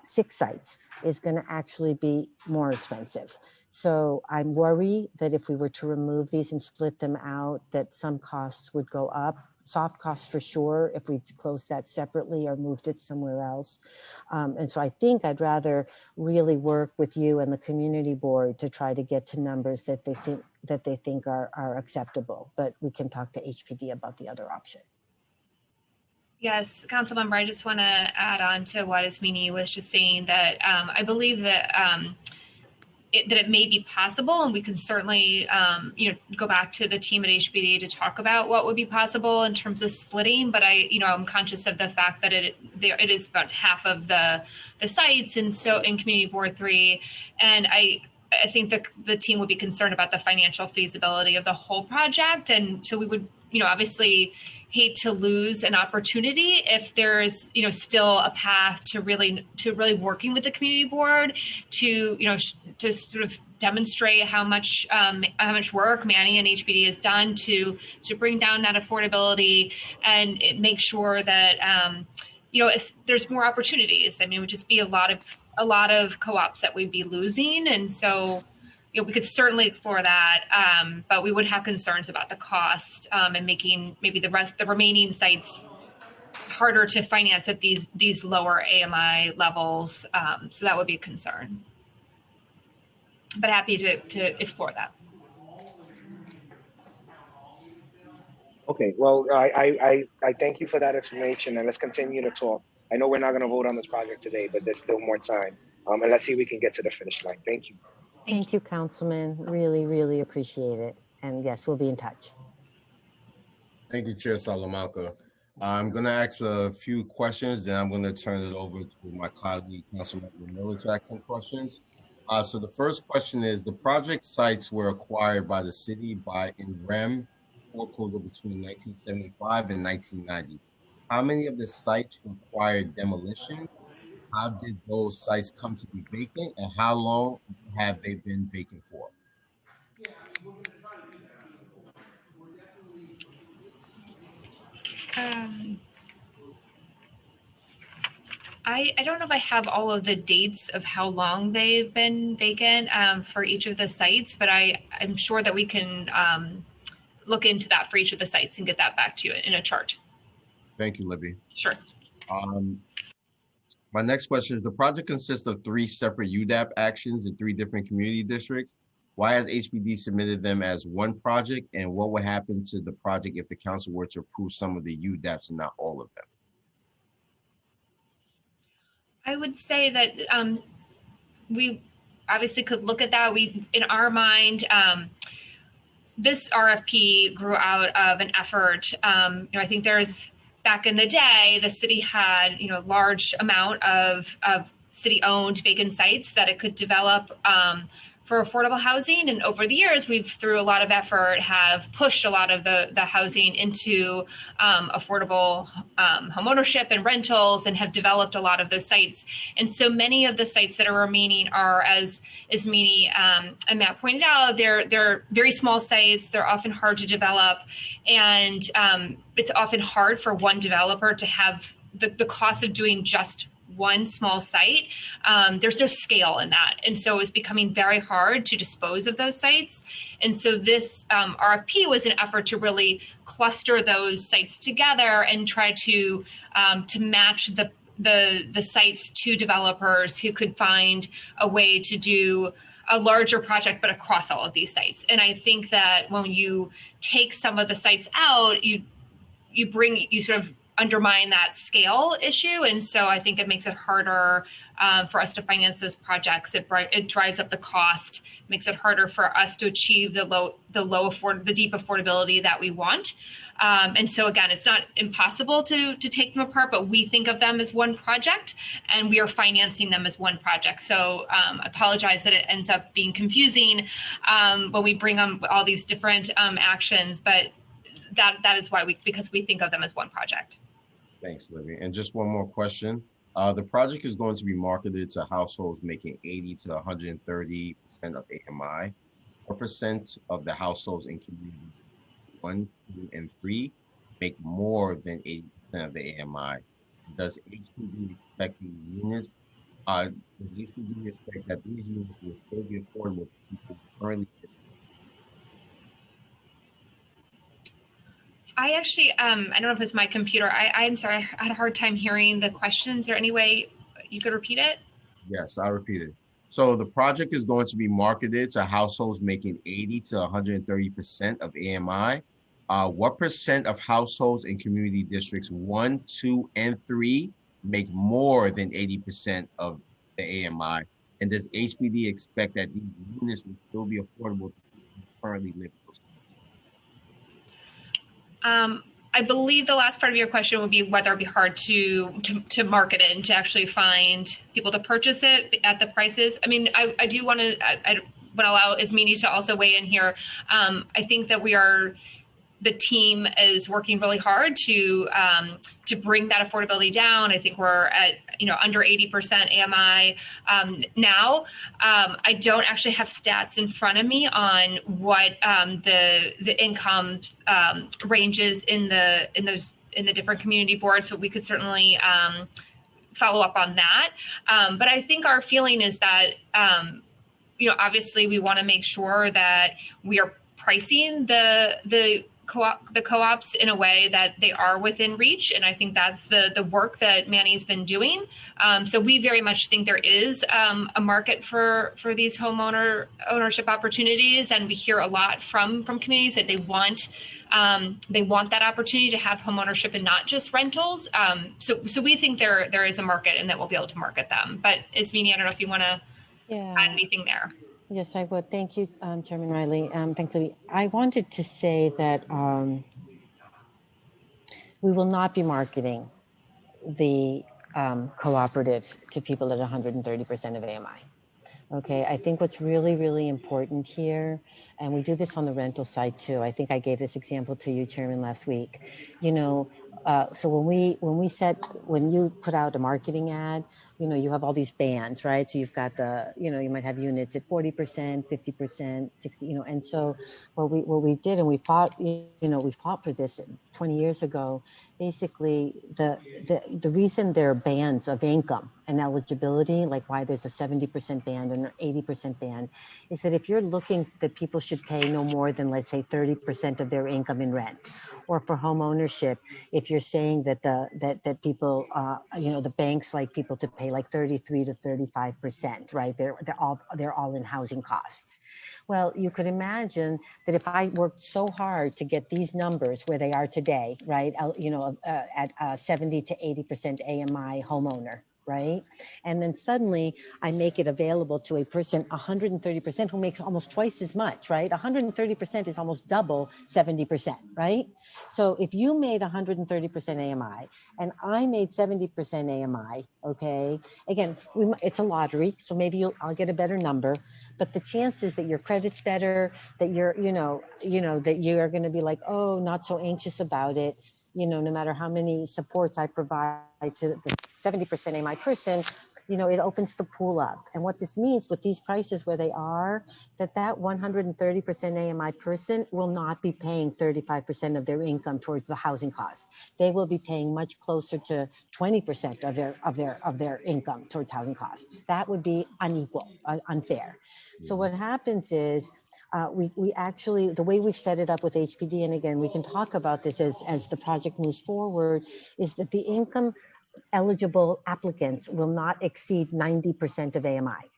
6 sites is going to actually be more expensive. So I'm worried that if we were to remove these and split them out, that some costs would go up. Soft costs for sure if we closed that separately or moved it somewhere else. And so I think I'd rather really work with you and the community board to try to get to numbers that they think are acceptable. But we can talk to HPD about the other option. Yes, Councilmember, I just want to add on to what Ismini was just saying, that I believe that that it may be possible, and we can certainly go back to the team at HPD to talk about what would be possible in terms of splitting. But I'm conscious of the fact that it is about half of the sites, and so in Community Board 3, and I think the team would be concerned about the financial feasibility of the whole project, and so we would obviously hate to lose an opportunity if there's still a path to really working with the community board to sort of demonstrate how much work Manny and HPD has done to bring down that affordability and make sure that there's more opportunities. I mean, it would just be a lot of co-ops that we'd be losing, and so we could certainly explore that, but we would have concerns about the cost and making maybe the remaining sites harder to finance at these lower AMI levels. So that would be a concern. But happy to explore that. Okay, well, I thank you for that explanation, and let's continue to talk. I know we're not going to vote on this project today, but there's still more time. And let's see if we can get to the finish line. Thank you. Thank you, Councilman. Really, really appreciate it. And yes, we'll be in touch. Thank you, Chair Salamanca. I'm going to ask a few questions, then I'm going to turn it over to my colleague, Councilmember Miller, to ask some questions. So the first question is, the project sites were acquired by the city in REM foreclosure between 1975 and 1990. How many of the sites required demolition? How did those sites come to be vacant, and how long have they been vacant for? I don't know if I have all of the dates of how long they've been vacant for each of the sites, but I'm sure that we can look into that for each of the sites and get that back to you in a chart. Thank you, Libby. Sure. My next question is, the project consists of 3 separate UDAP actions in 3 different community districts. Why has HPD submitted them as one project, and what would happen to the project if the council were to approve some of the UDAPs and not all of them? I would say that we obviously could look at that. In our mind, this RFP grew out of an effort. I think back in the day, the city had large amount of city-owned vacant sites that it could develop for affordable housing. And over the years, we've, through a lot of effort, have pushed a lot of the housing into affordable homeownership and rentals, and have developed a lot of those sites. And so many of the sites that are remaining are, as Ismini and Matt pointed out, they're very small sites. They're often hard to develop, and it's often hard for one developer to have the cost of doing just one small site. There's no scale in that. And so it's becoming very hard to dispose of those sites. And so this RFP was an effort to really cluster those sites together and try to match the sites to developers who could find a way to do a larger project, but across all of these sites. And I think that when you take some of the sites out, you sort of undermine that scale issue. And so I think it makes it harder for us to finance those projects. It drives up the cost, makes it harder for us to achieve the deep affordability that we want. And so again, it's not impossible to take them apart, but we think of them as one project and we are financing them as one project. So I apologize that it ends up being confusing when we bring them all these different actions, but that is why because we think of them as one project. Thanks, Libby. And just one more question. The project is going to be marketed to households making 80 to 130% of AMI. What percent of the households in community 1, 2, and 3 make more than 80% of the AMI? Does HPD expect these units? Does HPD expect that these units will still be affordable to people currently? I actually, I don't know if it's my computer. I'm sorry, I had a hard time hearing the question. Is there any way you could repeat it? Yes, I'll repeat it. So the project is going to be marketed to households making 80 to 130% of AMI. What percent of households in community districts 1, 2, and 3 make more than 80% of the AMI? And does HPD expect that these units will still be affordable to people who currently live in those? I believe the last part of your question would be whether it'd be hard to market it and to actually find people to purchase it at the prices. I mean, I do want to allow Ismini to also weigh in here. I think that the team is working really hard to bring that affordability down. I think we're at under 80% AMI now. I don't actually have stats in front of me on what the income ranges in the different community boards, but we could certainly follow up on that. But I think our feeling is that obviously we want to make sure that we are pricing the co-ops in a way that they are within reach. And I think that's the work that Manny's been doing. So we very much think there is a market for these ownership opportunities. And we hear a lot from communities that they want that opportunity to have home ownership and not just rentals. So we think there is a market and that we'll be able to market them. But Ismini, I don't know if you want to add anything there. Yes, I would. Thank you, Chairman Riley. Thanks, Libby. I wanted to say that we will not be marketing the cooperatives to people at 130% of AMI. Okay, I think what's really, really important here, and we do this on the rental side too. I think I gave this example to you, Chairman, last week. So when you put out a marketing ad, you have all these bands, right? So you've got you might have units at 40%, 50%, 60, and so what we did, and we fought for this 20 years ago. Basically, the reason there are bands of income and eligibility, like why there's a 70% band and an 80% band, is that if you're looking that people should pay no more than, let's say, 30% of their income in rent, or for home ownership, if you're saying that that people, the banks like people to pay like 33 to 35%, right? They're all in housing costs. Well, you could imagine that if I worked so hard to get these numbers where they are today, right? At 70 to 80% AMI homeowner, right? And then suddenly I make it available to a person, 130%, who makes almost twice as much, right? 130% is almost double 70%, right? So if you made 130% AMI and I made 70% AMI, okay, again, it's a lottery, so maybe I'll get a better number, but the chances that your credit's better, that you're, that you are going to be like, oh, not so anxious about it, no matter how many supports I provide to the 70% AMI person, it opens the pool up. And what this means with these prices where they are, that 130% AMI person will not be paying 35% of their income towards the housing cost. They will be paying much closer to 20% of their income towards housing costs. That would be unequal, unfair. So what happens is, we actually, the way we've set it up with HPD, and again, we can talk about this as the project moves forward, is that the income eligible applicants will not exceed 90% of AMI.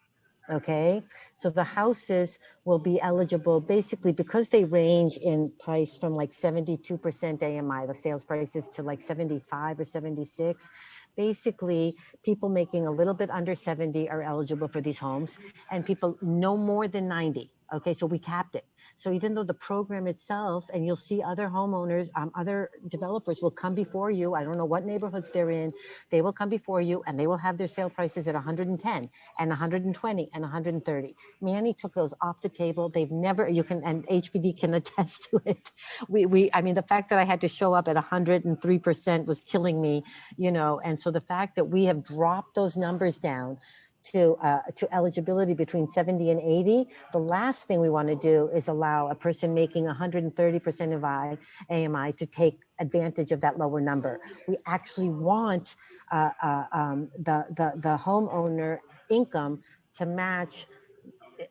Okay, so the houses will be eligible basically because they range in price from like 72% AMI, the sales prices, to like 75 or 76. Basically, people making a little bit under 70 are eligible for these homes, and people no more than 90. Okay, so we capped it. So even though the program itself, and you'll see other homeowners, other developers will come before you. I don't know what neighborhoods they're in. They will come before you and they will have their sale prices at 110 and 120 and 130. Manny took those off the table. They've never, you can, and HPD can attest to it. I mean, the fact that I had to show up at 103% was killing me, you know, and so the fact that we have dropped those numbers down to eligibility between 70 and 80, the last thing we want to do is allow a person making 130% of AMI to take advantage of that lower number. We actually want the homeowner income to match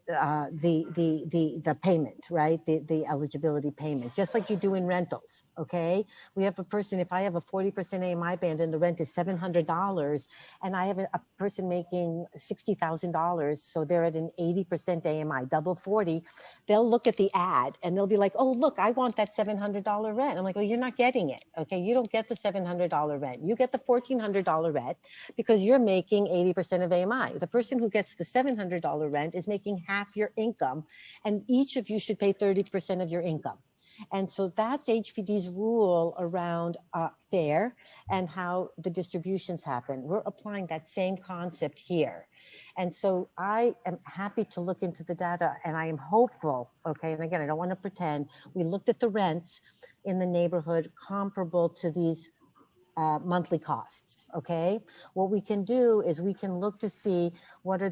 the payment, right? The eligibility payment, just like you do in rentals. Okay, we have a person, if I have a 40% AMI band and the rent is $700, and I have a person making $60,000, so they're at an 80% AMI, double 40, they'll look at the ad and they'll be like, oh, look, I want that $700 rent. I'm like, well, you're not getting it. Okay, you don't get the $700 rent. You get the $1,400 rent because you're making 80% of AMI. The person who gets the $700 rent is making half your income, and each of you should pay 30% of your income. And so that's HPD's rule around fair and how the distributions happen. We're applying that same concept here. And so I am happy to look into the data, and I am hopeful, okay, and again, I don't want to pretend, we looked at the rents in the neighborhood comparable to these monthly costs. Okay, what we can do is we can look to see what are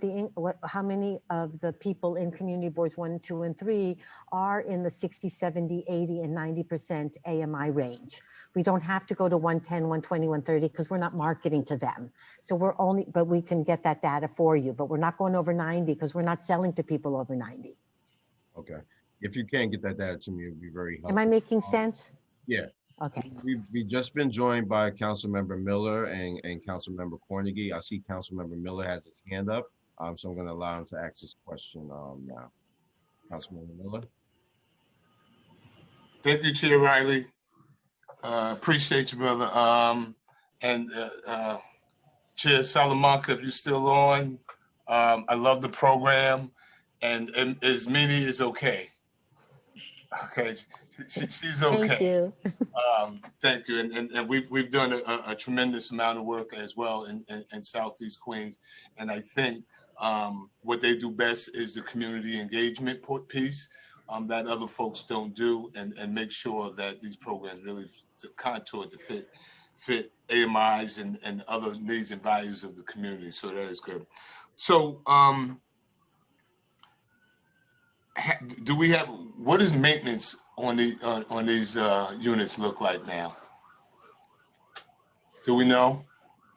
how many of the people in community boards 1, 2, and 3 are in the 60, 70, 80, and 90% AMI range. We don't have to go to 110, 120, 130 because we're not marketing to them. So but we can get that data for you, but we're not going over 90 because we're not selling to people over 90. Okay. If you can get that data to me, it would be very helpful. Am I making sense? Yeah. Okay. We've just been joined by Councilmember Miller and Councilmember Cornegie. I see Councilmember Miller has his hand up, so I'm going to allow him to ask his question now. Councilmember Miller. Thank you, Chair Riley. Appreciate you, brother. And Chair Salamanca, if you're still on, I love the program, and as many is okay. Okay, she's okay. Thank you. Thank you, and we've done a tremendous amount of work as well in Southeast Queens, and I think what they do best is the community engagement piece that other folks don't do, and make sure that these programs really contour to fit AMIs and other needs and values of the community. So that is good. So do we have, what does maintenance on these units look like now? Do we know?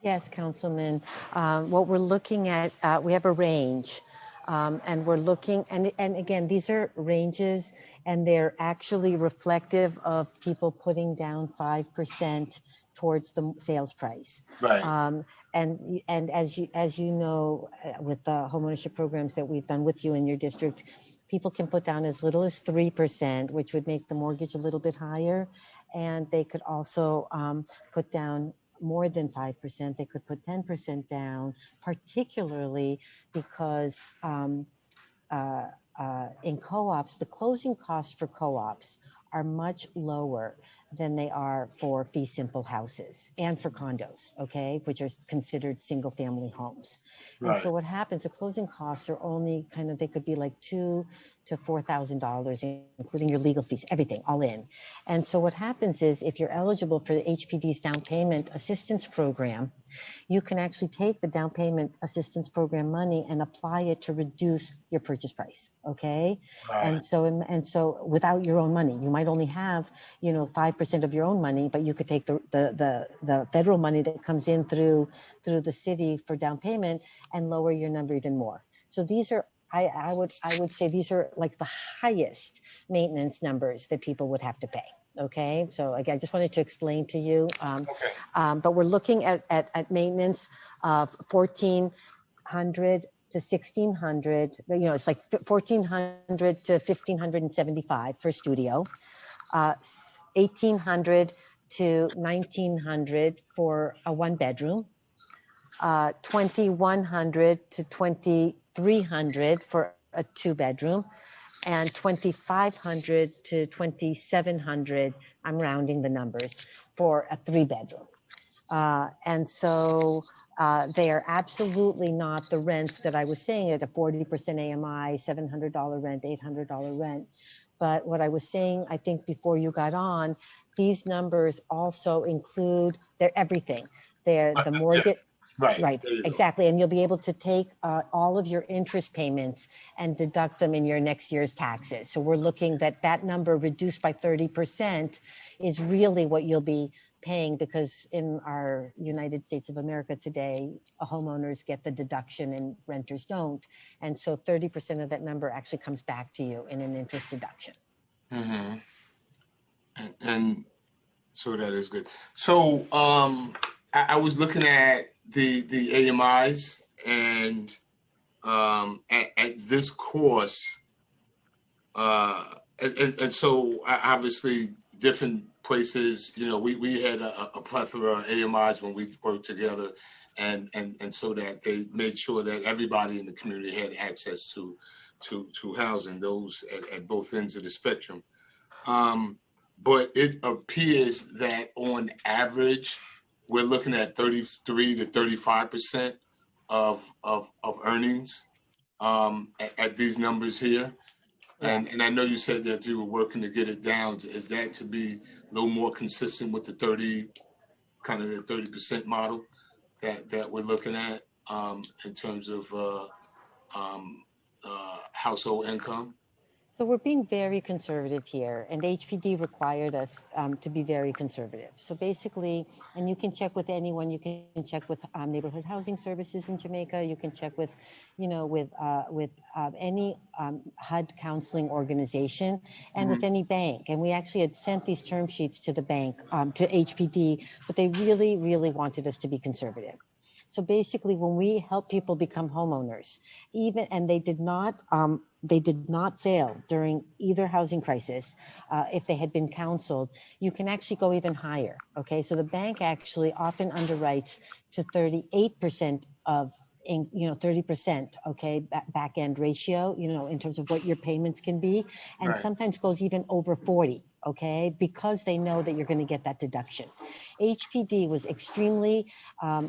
Yes, Councilman. What we're looking at, we have a range, and we're looking, and again, these are ranges, and they're actually reflective of people putting down 5% towards the sales price. Right. And as you know, with the homeownership programs that we've done with you in your district, people can put down as little as 3%, which would make the mortgage a little bit higher. And they could also put down more than 5%. They could put 10% down, particularly because in co-ops, the closing costs for co-ops are much lower than they are for fee simple houses and for condos, okay, which are considered single family homes. Right. And so what happens, the closing costs are only kind of, they could be like $2,000 to $4,000, including your legal fees, everything, all in. And so what happens is if you're eligible for the HPD's down payment assistance program, you can actually take the down payment assistance program money and apply it to reduce your purchase price, okay? Right. And so without your own money, you might only have, 5% of your own money, but you could take the federal money that comes in through the city for down payment and lower your number even more. So these are, I would say these are like the highest maintenance numbers that people would have to pay. Okay, so again, I just wanted to explain to you, but we're looking at maintenance of $1,400 to 1,600, it's like 1,400 to 1,575 for studio, 1,800 to 1,900 for a 1-bedroom, 2,100 to 2,300 for a 2-bedroom, and 2,500 to 2,700, I'm rounding the numbers, for a 3-bedroom. And so they are absolutely not the rents that I was saying at a 40% AMI, $700 rent, $800 rent. But what I was saying, I think before you got on, these numbers also include everything. They're the mortgage. Right, exactly. And you'll be able to take all of your interest payments and deduct them in your next year's taxes. So we're looking that number reduced by 30% is really what you'll be paying, because in our United States of America today, homeowners get the deduction and renters don't. And so 30% of that number actually comes back to you in an interest deduction. Mm-hmm. And so that is good. So I was looking at the AMIs, and at this course, and so obviously different places, we had a plethora of AMIs when we worked together, and so that they made sure that everybody in the community had access to housing, those at both ends of the spectrum. But it appears that on average, we're looking at 33 to 35% of earnings at these numbers here. And I know you said that you were working to get it down. Is that to be a little more consistent with the 30% model that we're looking at in terms of household income? So we're being very conservative here, and HPD required us to be very conservative. So basically, and you can check with anyone, you can check with Neighborhood Housing Services in Jamaica, you can check with, any HUD counseling organization, and with any bank. And we actually had sent these term sheets to the bank, to HPD, but they really, really wanted us to be conservative. So basically, when we help people become homeowners, and they did not fail during either housing crisis, if they had been counseled, you can actually go even higher. Okay, so the bank actually often underwrites to 38% of 30%, okay, back end ratio, in terms of what your payments can be, and sometimes goes even over 40, okay, because they know that you're going to get that deduction. HPD was extremely, they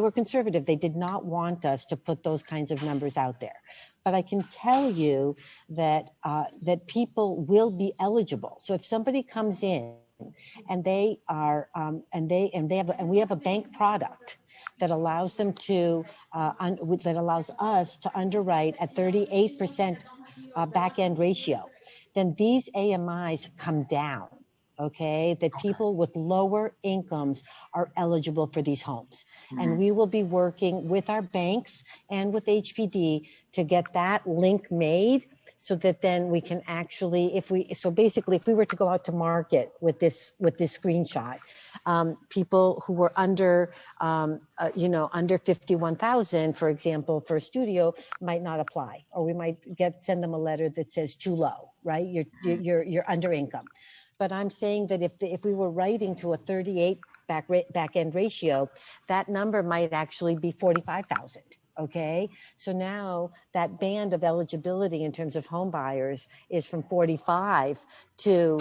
were conservative. They did not want us to put those kinds of numbers out there. But I can tell you that that people will be eligible. So if somebody comes in and they are, we have a bank product that allows them to, that allows us to underwrite at 38% back end ratio, then these AMIs come down. Okay, that people with lower incomes are eligible for these homes. And we will be working with our banks and with HPD to get that link made so that then we can actually, if we were to go out to market with this screenshot, people who were under, under 51,000, for example, for a studio might not apply, or we might send them a letter that says too low, right? You're under income. But I'm saying that if we were writing to a 38 back end ratio, that number might actually be 45,000. Okay, so now that band of eligibility in terms of home buyers is from 45 to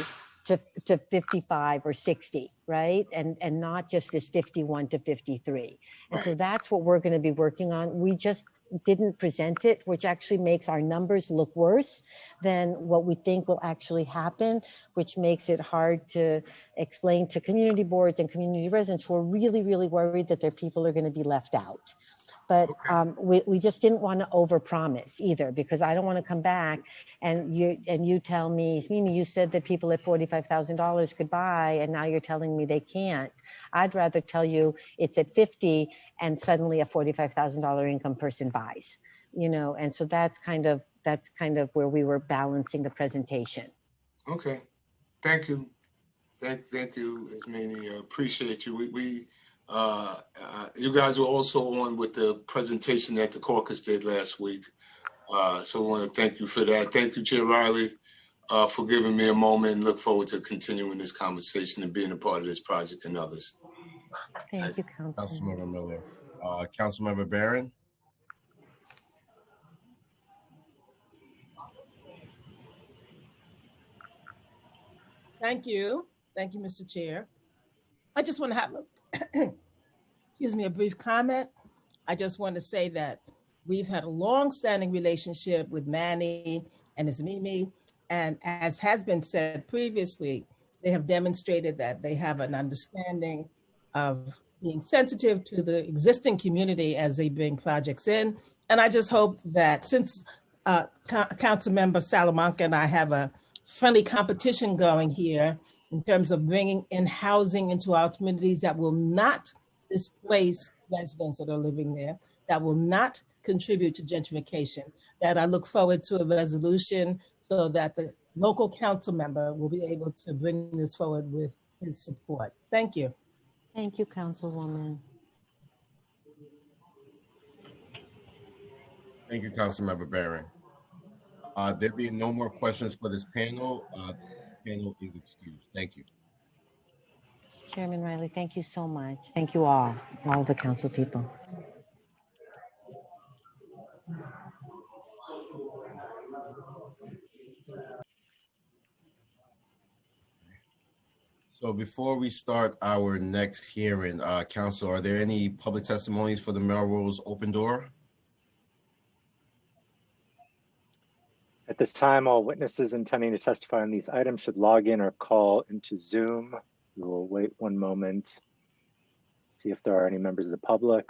55 or 60, right? And not just this 51 to 53. And so that's what we're going to be working on. We just didn't present it, which actually makes our numbers look worse than what we think will actually happen, which makes it hard to explain to community boards and community residents who are really, really worried that their people are going to be left out. But we just didn't want to overpromise either, because I don't want to come back and you tell me, Mimi, you said that people at $45,000 could buy, and now you're telling me they can't. I'd rather tell you it's at 50 and suddenly a $45,000 income person buys, and so that's kind of where we were balancing the presentation. Okay, thank you. Thank you, Ismini. Appreciate you. You guys were also on with the presentation that the caucus did last week. So I want to thank you for that. Thank you, Chair Riley, for giving me a moment, and look forward to continuing this conversation and being a part of this project and others. Thank you, Councilman. Councilmember Miller. Councilmember Barron. Thank you. Thank you, Mr. Chair. I just want to have a, excuse me, a brief comment. I just want to say that we've had a long-standing relationship with Manny and his Mimi, and as has been said previously, they have demonstrated that they have an understanding of being sensitive to the existing community as they bring projects in. And I just hope that since Councilmember Salamanca and I have a friendly competition going here in terms of bringing in housing into our communities that will not displace residents that are living there, that will not contribute to gentrification, that I look forward to a resolution so that the local council member will be able to bring this forward with his support. Thank you. Thank you, Councilwoman. Thank you, Councilmember Barron. There being no more questions for this panel, this panel is excused. Thank you. Chairman Riley, thank you so much. Thank you all the council people. So before we start our next hearing, Council, are there any public testimonies for the Melrose Open Door? At this time, all witnesses intending to testify on these items should log in or call into Zoom. We will wait one moment, see if there are any members of the public.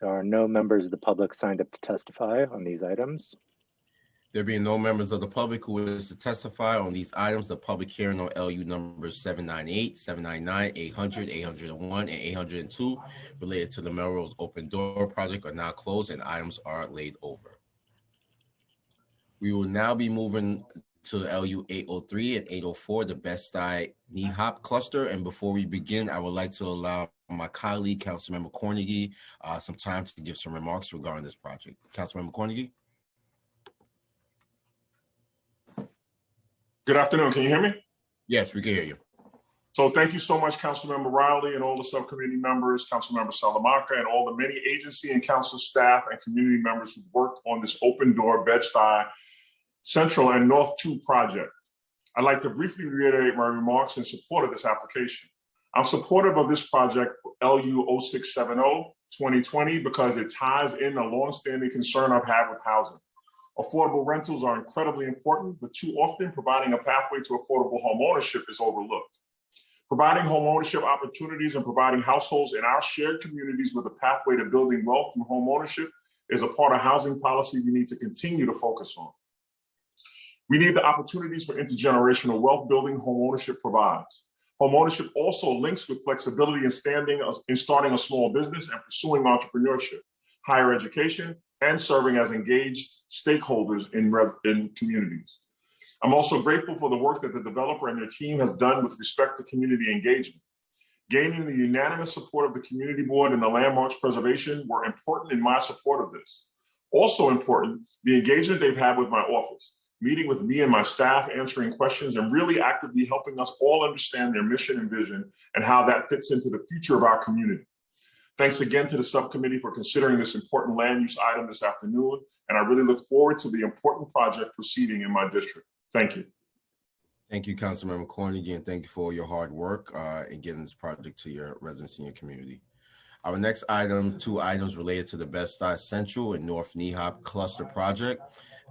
There are no members of the public signed up to testify on these items. There being no members of the public who wish to testify on these items, the public hearing on LU numbers 798, 799, 800, 801, and 802 related to the Melrose Open Door project are now closed and items are laid over. We will now be moving to LU 803 and 804, the Bed-Stuy NEHOP cluster. And before we begin, I would like to allow my colleague, Councilmember Cornegy, some time to give some remarks regarding this project. Councilmember Cornegy. Good afternoon. Can you hear me? Yes, we can hear you. So thank you so much, Councilmember Riley and all the subcommittee members, Councilmember Salamanca, and all the many agency and council staff and community members who worked on this Open Door Bed-Stuy Central and North 2 project. I'd like to briefly reiterate my remarks in support of this application. I'm supportive of this project, LU 0670-2020, because it ties in a longstanding concern I've had with housing. Affordable rentals are incredibly important, but too often providing a pathway to affordable home ownership is overlooked. Providing home ownership opportunities and providing households in our shared communities with a pathway to building wealth through home ownership is a part of housing policy we need to continue to focus on. We need the opportunities for intergenerational wealth building home ownership provides. Home ownership also links with flexibility in starting a small business and pursuing entrepreneurship, higher education, and serving as engaged stakeholders in communities. I'm also grateful for the work that the developer and their team has done with respect to community engagement. Gaining the unanimous support of the community board and the landmarks preservation were important in my support of this. Also important, the engagement they've had with my office, meeting with me and my staff, answering questions, and really actively helping us all understand their mission and vision and how that fits into the future of our community. Thanks again to the subcommittee for considering this important land use item this afternoon, and I really look forward to the important project proceeding in my district. Thank you. Thank you, Councilmember Cornegy, and thank you for your hard work in getting this project to your residents in your community. Our next item, 2 items related to the Bed-Stuy Central and North NEHOP cluster project.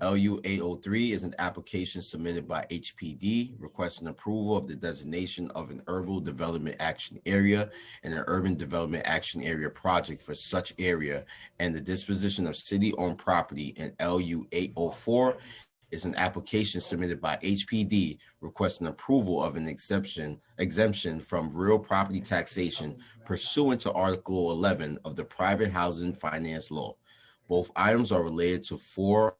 LU 803 is an application submitted by HPD requesting approval of the designation of an urban development action area and an urban development action area project for such area, and the disposition of city-owned property. And LU 804 is an application submitted by HPD requesting approval of an exemption from real property taxation pursuant to Article 11 of the Private Housing Finance Law. Both items are related to 4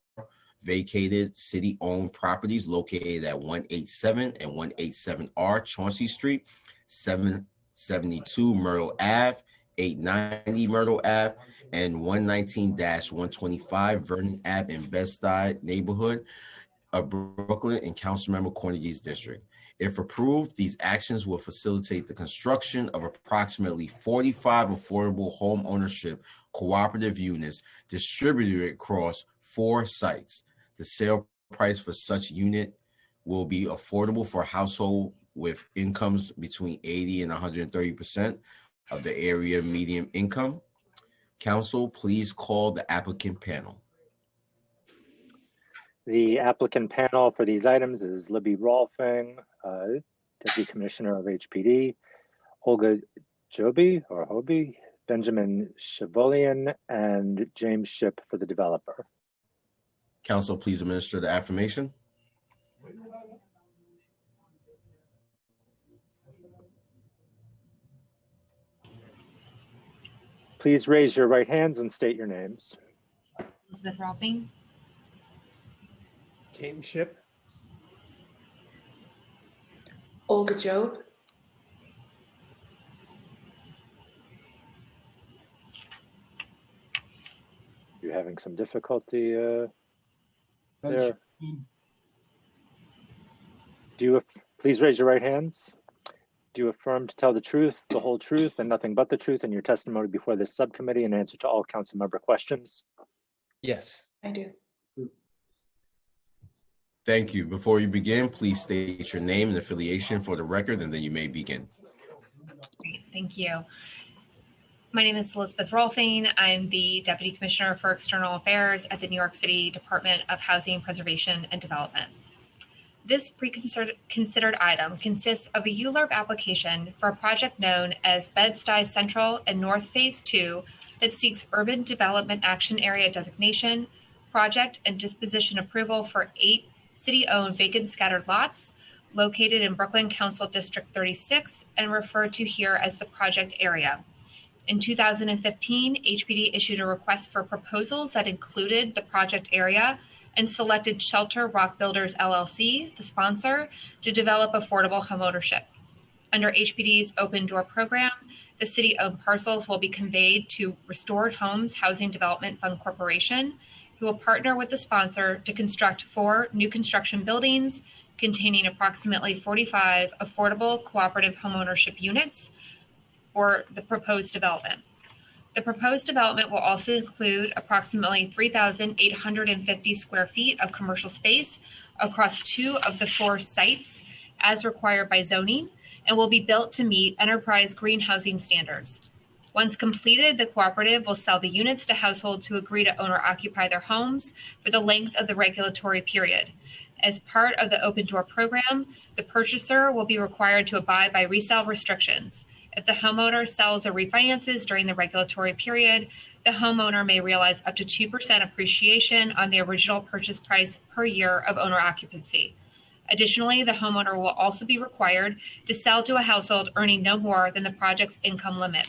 vacated city-owned properties located at 187 and 187R Chauncey Street, 772 Myrtle Ave, 890 Myrtle Ave, and 119-125 Vernon Ave in Bed-Stuy neighborhood of Brooklyn in Councilmember Cornegay's district. If approved, these actions will facilitate the construction of approximately 45 affordable home ownership cooperative units distributed across 4 sites. The sale price for such unit will be affordable for a household with incomes between 80 and 130% of the area median income. Council, please call the applicant panel. The applicant panel for these items is Libby Rolfing, Deputy Commissioner of HPD, Olga Joby or Hobie, Benjamin Chevolian, and James Ship for the developer. Council, please administer the affirmation. Please raise your right hands and state your names. Elizabeth Rolfing. James Ship. Olga Job. You're having some difficulty there. Please raise your right hands. Do you affirm to tell the truth, the whole truth, and nothing but the truth in your testimony before this subcommittee in answer to all council member questions? Yes. I do. Thank you. Before you begin, please state your name and affiliation for the record, and then you may begin. Great, thank you. My name is Elizabeth Rolfing. I'm the Deputy Commissioner for External Affairs at the New York City Department of Housing, Preservation, and Development. This pre-considered item consists of a ULURP application for a project known as Bed-Stuy Central and North Phase 2 that seeks Urban Development Action Area designation, project and disposition approval for 8 city-owned vacant scattered lots located in Brooklyn Council District 36 and referred to here as the project area. In 2015, HPD issued a request for proposals that included the project area and selected Shelter Rock Builders LLC, the sponsor, to develop affordable homeownership. Under HPD's Open Door program, the city-owned parcels will be conveyed to Restored Homes Housing Development Fund Corporation, who will partner with the sponsor to construct 4 new construction buildings containing approximately 45 affordable cooperative homeownership units for the proposed development. The proposed development will also include approximately 3,850 square feet of commercial space across 2 of the 4 sites as required by zoning and will be built to meet enterprise green housing standards. Once completed, the cooperative will sell the units to households who agree to own or occupy their homes for the length of the regulatory period. As part of the Open Door program, the purchaser will be required to abide by resale restrictions. If the homeowner sells or refinances during the regulatory period, the homeowner may realize up to 2% appreciation on the original purchase price per year of owner occupancy. Additionally, the homeowner will also be required to sell to a household earning no more than the project's income limit.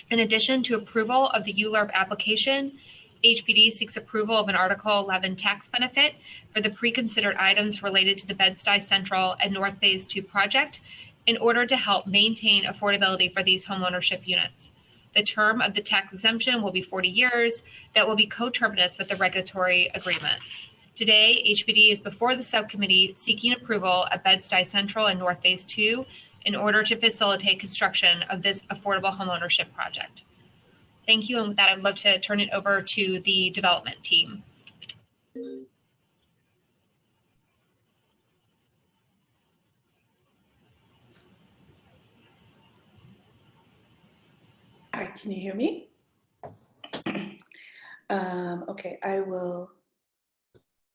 In addition to approval of the ULURP application, HPD seeks approval of an Article 11 tax benefit for the pre-considered items related to the Bed-Stuy Central and North Phase 2 project in order to help maintain affordability for these homeownership units. The term of the tax exemption will be 40 years that will be coterminous with the regulatory agreement. Today, HPD is before the subcommittee seeking approval of Bed-Stuy Central and North Phase 2 in order to facilitate construction of this affordable homeownership project. Thank you, and with that, I'd love to turn it over to the development team. All right, can you hear me? Okay, I will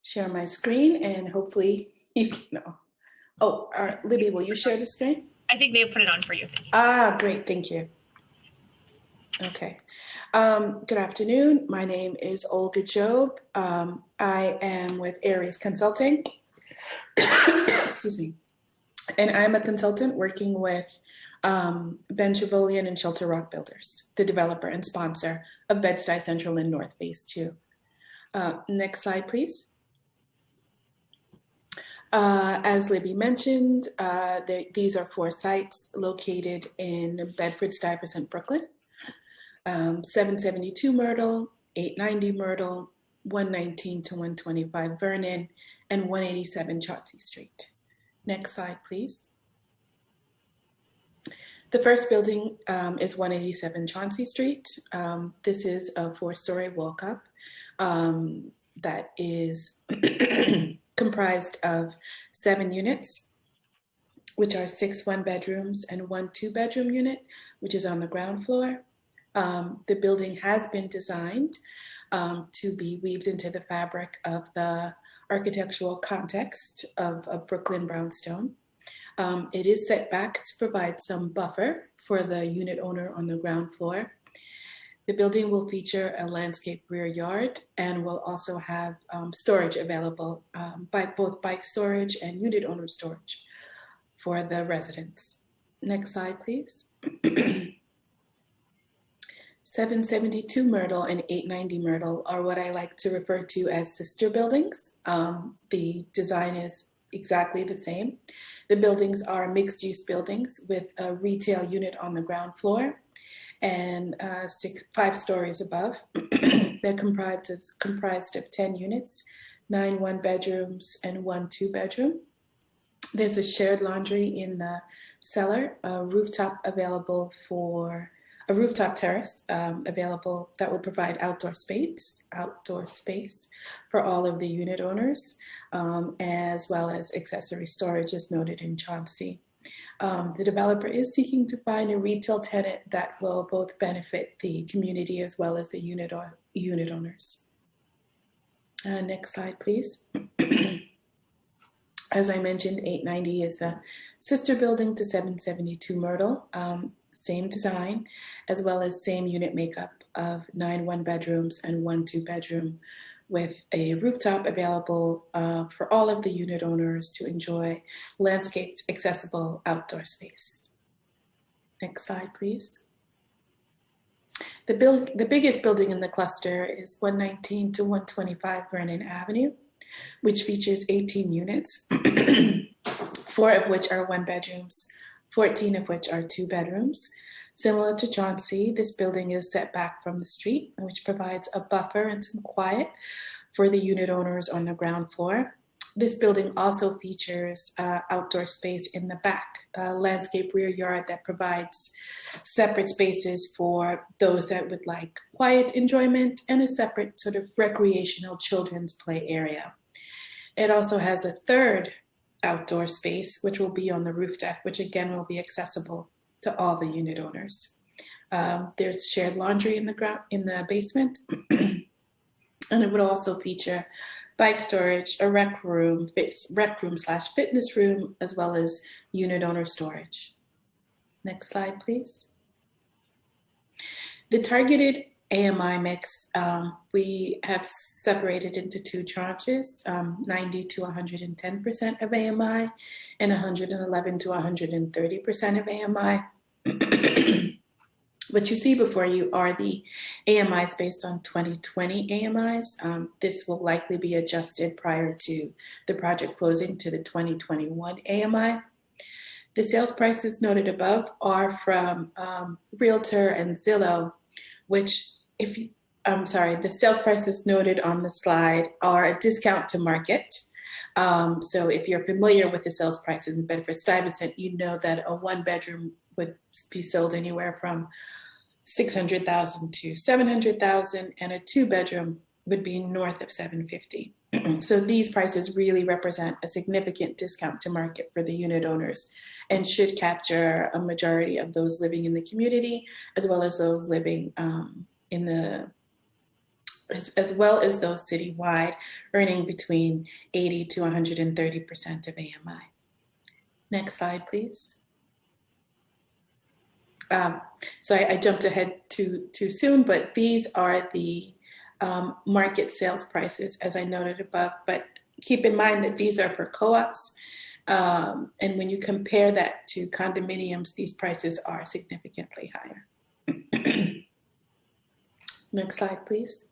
share my screen and hopefully you can know. Oh, Libby, will you share the screen? I think they put it on for you. Thank you. Ah, great, thank you. Okay, good afternoon. My name is Olga Job. I am with Aries Consulting. Excuse me. And I'm a consultant working with Ben Chevolian and Shelter Rock Builders, the developer and sponsor of Bed-Stuy Central and North Phase 2. Next slide, please. As Libby mentioned, these are 4 sites located in Bedford-Stuyvesant, Brooklyn. 772 Myrtle, 890 Myrtle, 119 to 125 Vernon, and 187 Chauncey Street. Next slide, please. The first building is 187 Chauncey Street. This is a 4-story walk-up that is comprised of 7 units, which are 6 one-bedrooms and 1 two-bedroom unit, which is on the ground floor. The building has been designed to be weaved into the fabric of the architectural context of Brooklyn brownstone. It is set back to provide some buffer for the unit owner on the ground floor. The building will feature a landscape rear yard and will also have storage available, both bike storage and unit owner storage for the residents. Next slide, please. 772 Myrtle and 890 Myrtle are what I like to refer to as sister buildings. The design is exactly the same. The buildings are mixed-use buildings with a retail unit on the ground floor and 5 stories above. They're comprised of 10 units, 9 one-bedrooms and 1 two-bedroom. There's a shared laundry in the cellar, a rooftop terrace available that would provide outdoor space for all of the unit owners, as well as accessory storage as noted in Chauncey. The developer is seeking to find a retail tenant that will both benefit the community as well as the unit owners. Next slide, please. As I mentioned, 890 is the sister building to 772 Myrtle. Same design, as well as same unit makeup of 9 one-bedrooms and 1 two-bedroom, with a rooftop available for all of the unit owners to enjoy landscaped, accessible outdoor space. Next slide, please. The biggest building in the cluster is 119 to 125 Vernon Avenue, which features 18 units, 4 of which are one-bedrooms, 14 of which are 2 bedrooms. Similar to Chauncey, this building is set back from the street, which provides a buffer and some quiet for the unit owners on the ground floor. This building also features outdoor space in the back, a landscape rear yard that provides separate spaces for those that would like quiet enjoyment and a separate sort of recreational children's play area. It also has a third outdoor space, which will be on the roof deck, which again will be accessible to all the unit owners. There's shared laundry in the basement, and it would also feature bike storage, a rec room / fitness room, as well as unit owner storage. Next slide, please. The targeted AMI mix, we have separated into 2 tranches, 90 to 110% of AMI and 111 to 130% of AMI. What you see before you are the AMIs based on 2020 AMIs. This will likely be adjusted prior to the project closing to the 2021 AMI. The sales prices noted above are from Realtor and Zillow, which the sales prices noted on the slide are a discount to market. So if you're familiar with the sales prices in Bedford-Stuyvesant, you know that a 1-bedroom would be sold anywhere from $600,000 to $700,000, and a 2-bedroom would be north of $750,000. So these prices really represent a significant discount to market for the unit owners and should capture a majority of those living in the community, as well as those living as well as those citywide, earning between 80 to 130% of AMI. Next slide, please. So I jumped ahead too soon, but these are the market sales prices as I noted above, but keep in mind that these are for co-ops. And when you compare that to condominiums, these prices are significantly higher. Next slide, please.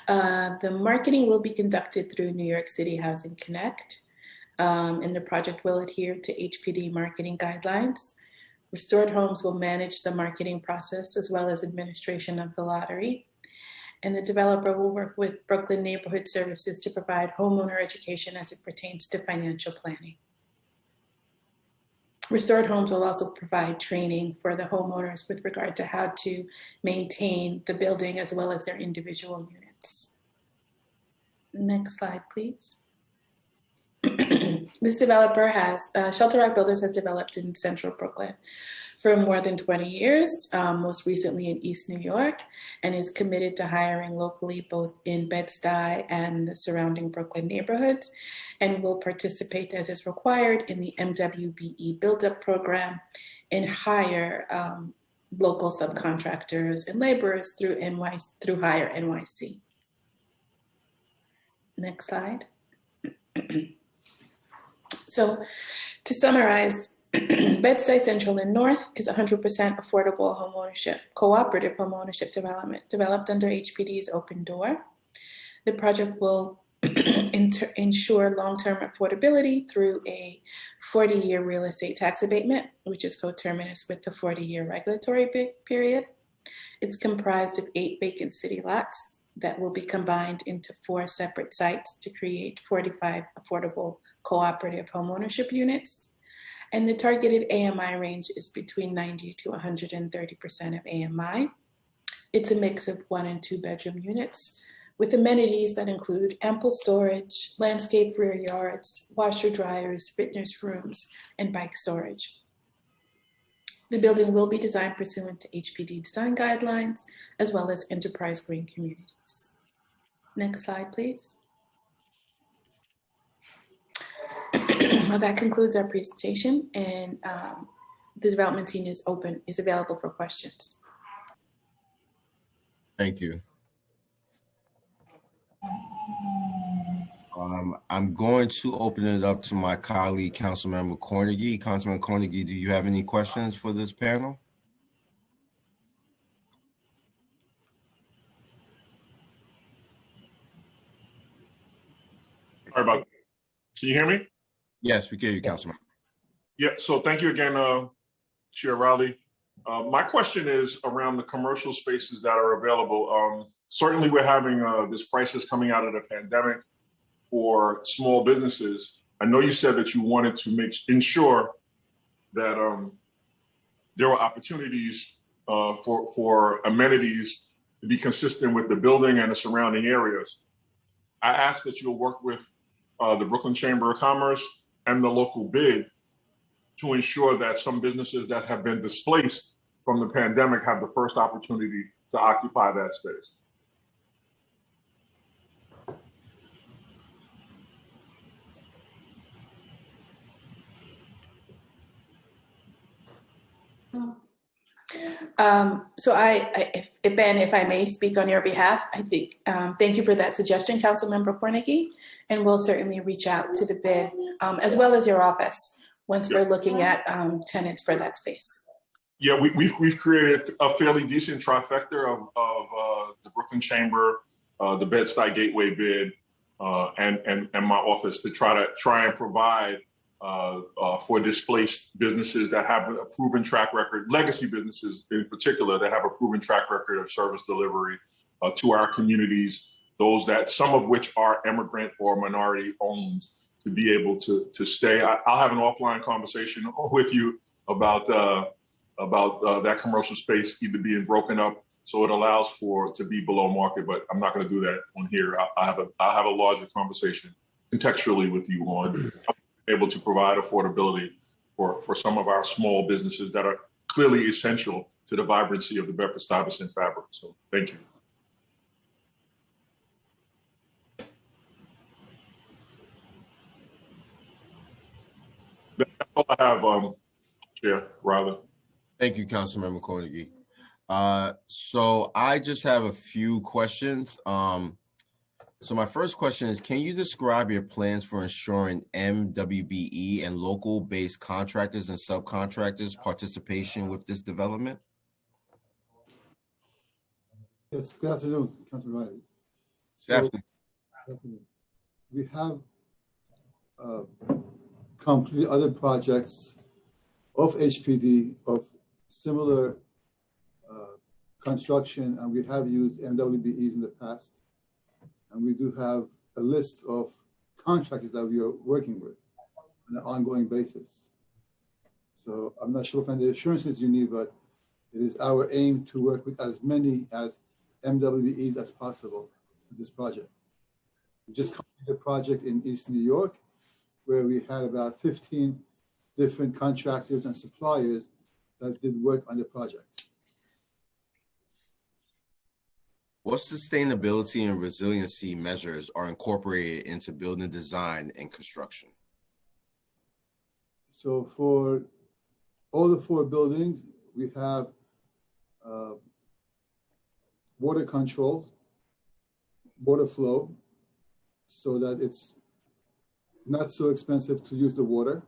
The marketing will be conducted through New York City Housing Connect, and the project will adhere to HPD marketing guidelines. Restored Homes will manage the marketing process as well as administration of the lottery. And the developer will work with Brooklyn Neighborhood Services to provide homeowner education as it pertains to financial planning. Restored Homes will also provide training for the homeowners with regard to how to maintain the building as well as their individual units. Next slide, please. This developer has, Shelter Rock Builders has developed in Central Brooklyn for more than 20 years, most recently in East New York, and is committed to hiring locally both in Bed-Stuy and the surrounding Brooklyn neighborhoods, and will participate as is required in the MWBE Build-Up Program and hire local subcontractors and laborers through Hire NYC. Next slide. So to summarize, Bed-Stuy Central and North is 100% affordable homeownership, cooperative homeownership development developed under HPD's Open Door. The project will ensure long-term affordability through a 40-year real estate tax abatement, which is coterminous with the 40-year regulatory period. It's comprised of 8 vacant city lots that will be combined into 4 separate sites to create 45 affordable cooperative homeownership units. And the targeted AMI range is between 90 to 130% of AMI. It's a mix of 1 and 2 bedroom units with amenities that include ample storage, landscape rear yards, washer dryers, fitness rooms, and bike storage. The building will be designed pursuant to HPD design guidelines, as well as enterprise green communities. Next slide, please. Well, that concludes our presentation, and the development team is available for questions. Thank you. I'm going to open it up to my colleague, Councilmember Cornegy. Councilman Cornegy, do you have any questions for this panel? Sorry about that. Can you hear me? Yes, we can hear you, Councilman. Yeah, so thank you again, Chair Riley. My question is around the commercial spaces that are available. Certainly we're having this crisis coming out of the pandemic for small businesses. I know you said that you wanted to ensure that there were opportunities for amenities to be consistent with the building and the surrounding areas. I ask that you'll work with the Brooklyn Chamber of Commerce and the local bid to ensure that some businesses that have been displaced from the pandemic have the first opportunity to occupy that space. So Ben, if I may speak on your behalf, I think, thank you for that suggestion, Councilmember Cornegy, and we'll certainly reach out to the bid as well as your office once we're looking at tenants for that space. Yeah, we've created a fairly decent trifecta of the Brooklyn Chamber, the Bed-Stuy Gateway bid, and my office to try and provide for displaced businesses that have a proven track record, legacy businesses in particular that have a proven track record of service delivery to our communities, those that some of which are immigrant or minority owned, to be able to stay. I'll have an offline conversation with you about that commercial space either being broken up so it allows to be below market, but I'm not going to do that on here. I'll have a larger conversation contextually with you on able to provide affordability for some of our small businesses that are clearly essential to the vibrancy of the Bedford-Stuyvesant fabric. So thank you. That's all I have, Chair Riley. Thank you, Councilmember Cornegy. So I just have a few questions. So my first question is, can you describe your plans for ensuring MWBE and local-based contractors and subcontractors participation with this development? Yes, good afternoon, Councilor Riley. Definitely. We have completed other projects of HPD of similar construction, and we have used MWBEs in the past. And we do have a list of contractors that we are working with on an ongoing basis. So I'm not sure what kind of assurances you need, but it is our aim to work with as many as MWBEs as possible for this project. We just completed a project in East New York where we had about 15 different contractors and suppliers that did work on the project. What sustainability and resiliency measures are incorporated into building design and construction? So for all the 4 buildings, we have water control, water flow, so that it's not so expensive to use the water,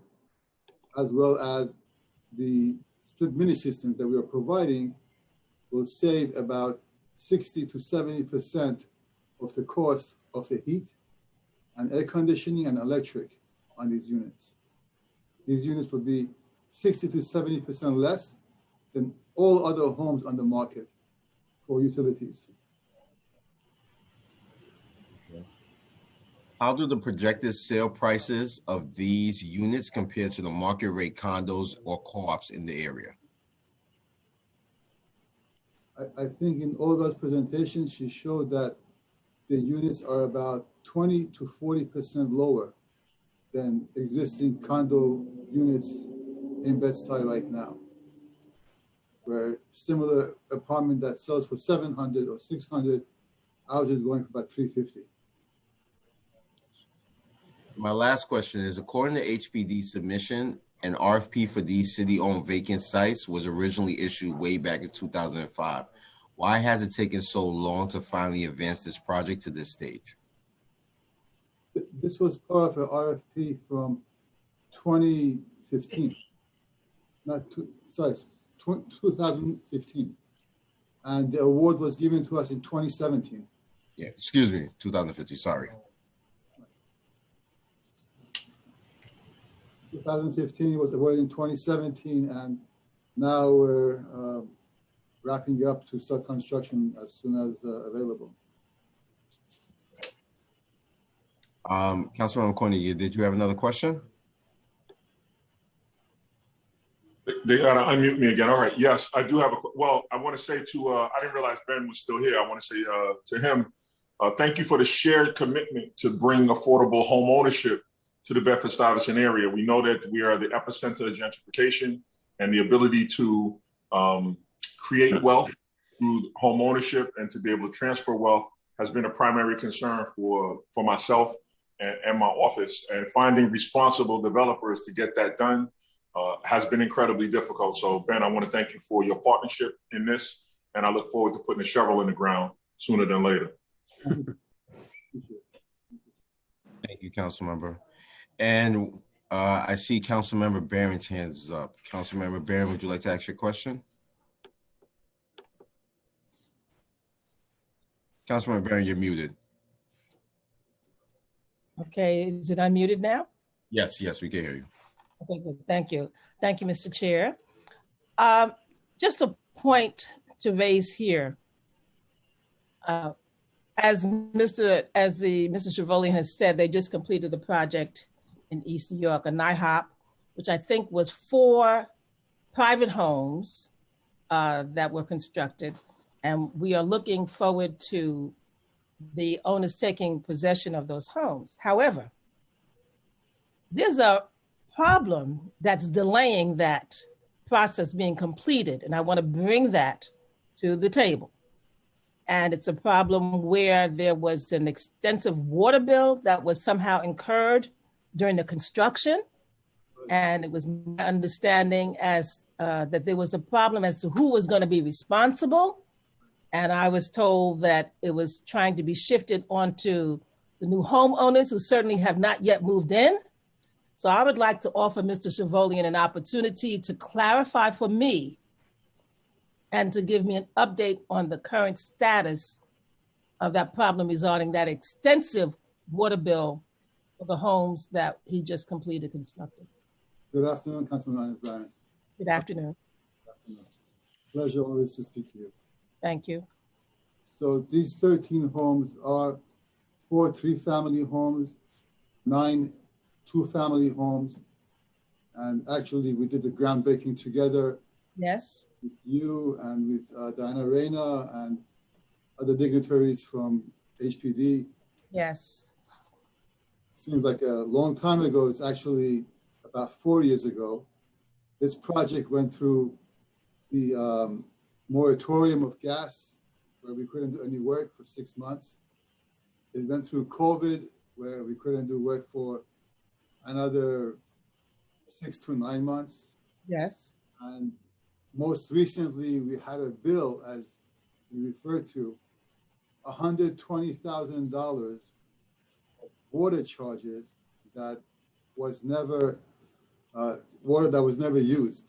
as well as the split mini system that we are providing will save about 60 to 70% of the cost of the heat and air conditioning and electric on these units. These units will be 60 to 70% less than all other homes on the market for utilities. How do the projected sale prices of these units compare to the market rate condos or co-ops in the area? I think in Olga's presentation, she showed that the units are about 20 to 40% lower than existing condo units in Bed-Stuy right now, where similar apartment that sells for 700 or 600, ours is going for about 350. My last question is, according to HPD submission, an RFP for these city-owned vacant sites was originally issued way back in 2005. Why has it taken so long to finally advance this project to this stage? This was part of an RFP from 2015, 2015. And the award was given to us in 2017. Yeah, excuse me, 2050, sorry. 2015 was awarded in 2017, and now we're wrapping up to start construction as soon as available. Councilmember Cornelius, did you have another question? They gotta unmute me again. All right, yes, I do have well, I wanna say to, I didn't realize Ben was still here. I wanna say to him, thank you for the shared commitment to bring affordable home ownership to the Bedford-Stuyvesant area. We know that we are the epicenter of gentrification, and the ability to create wealth through home ownership and to be able to transfer wealth has been a primary concern for myself and my office. And finding responsible developers to get that done has been incredibly difficult. So Ben, I want to thank you for your partnership in this, and I look forward to putting a shovel in the ground sooner than later. Thank you, Councilmember. And I see Councilmember Barron's hand is up. Councilmember Barron, would you like to ask your question? Councilmember Barron, you're muted. Okay, is it unmuted now? Yes, yes, we can hear you. Okay, good. Thank you. Thank you, Mr. Chair. Just a point to raise here. As Mr. Shervolian has said, they just completed the project in East New York, a NIHOP, which I think was 4 private homes that were constructed. And we are looking forward to the owners taking possession of those homes. However, there's a problem that's delaying that process being completed. And I want to bring that to the table. And it's a problem where there was an extensive water bill that was somehow incurred during the construction. And it was my understanding as that there was a problem as to who was going to be responsible. And I was told that it was trying to be shifted onto the new homeowners who certainly have not yet moved in. So I would like to offer Mr. Shervolian an opportunity to clarify for me and to give me an update on the current status of that problem regarding that extensive water bill for the homes that he just completed constructing. Good afternoon, Councilman Bryan. Good afternoon. Pleasure always to speak to you. Thank you. So these 13 homes are 4 3-family homes, 9 2-family homes. And actually we did the groundbreaking together. Yes. With you and with Diana Reyna and other dignitaries from HPD. Yes. Seems like a long time ago. It's actually about 4 years ago. This project went through the moratorium of gas, where we couldn't do any work for 6 months. It went through COVID, where we couldn't do work for another 6 to 9 months. Yes. And most recently, we had a bill, as you referred to, $120,000 water charges that was never, water that was never used.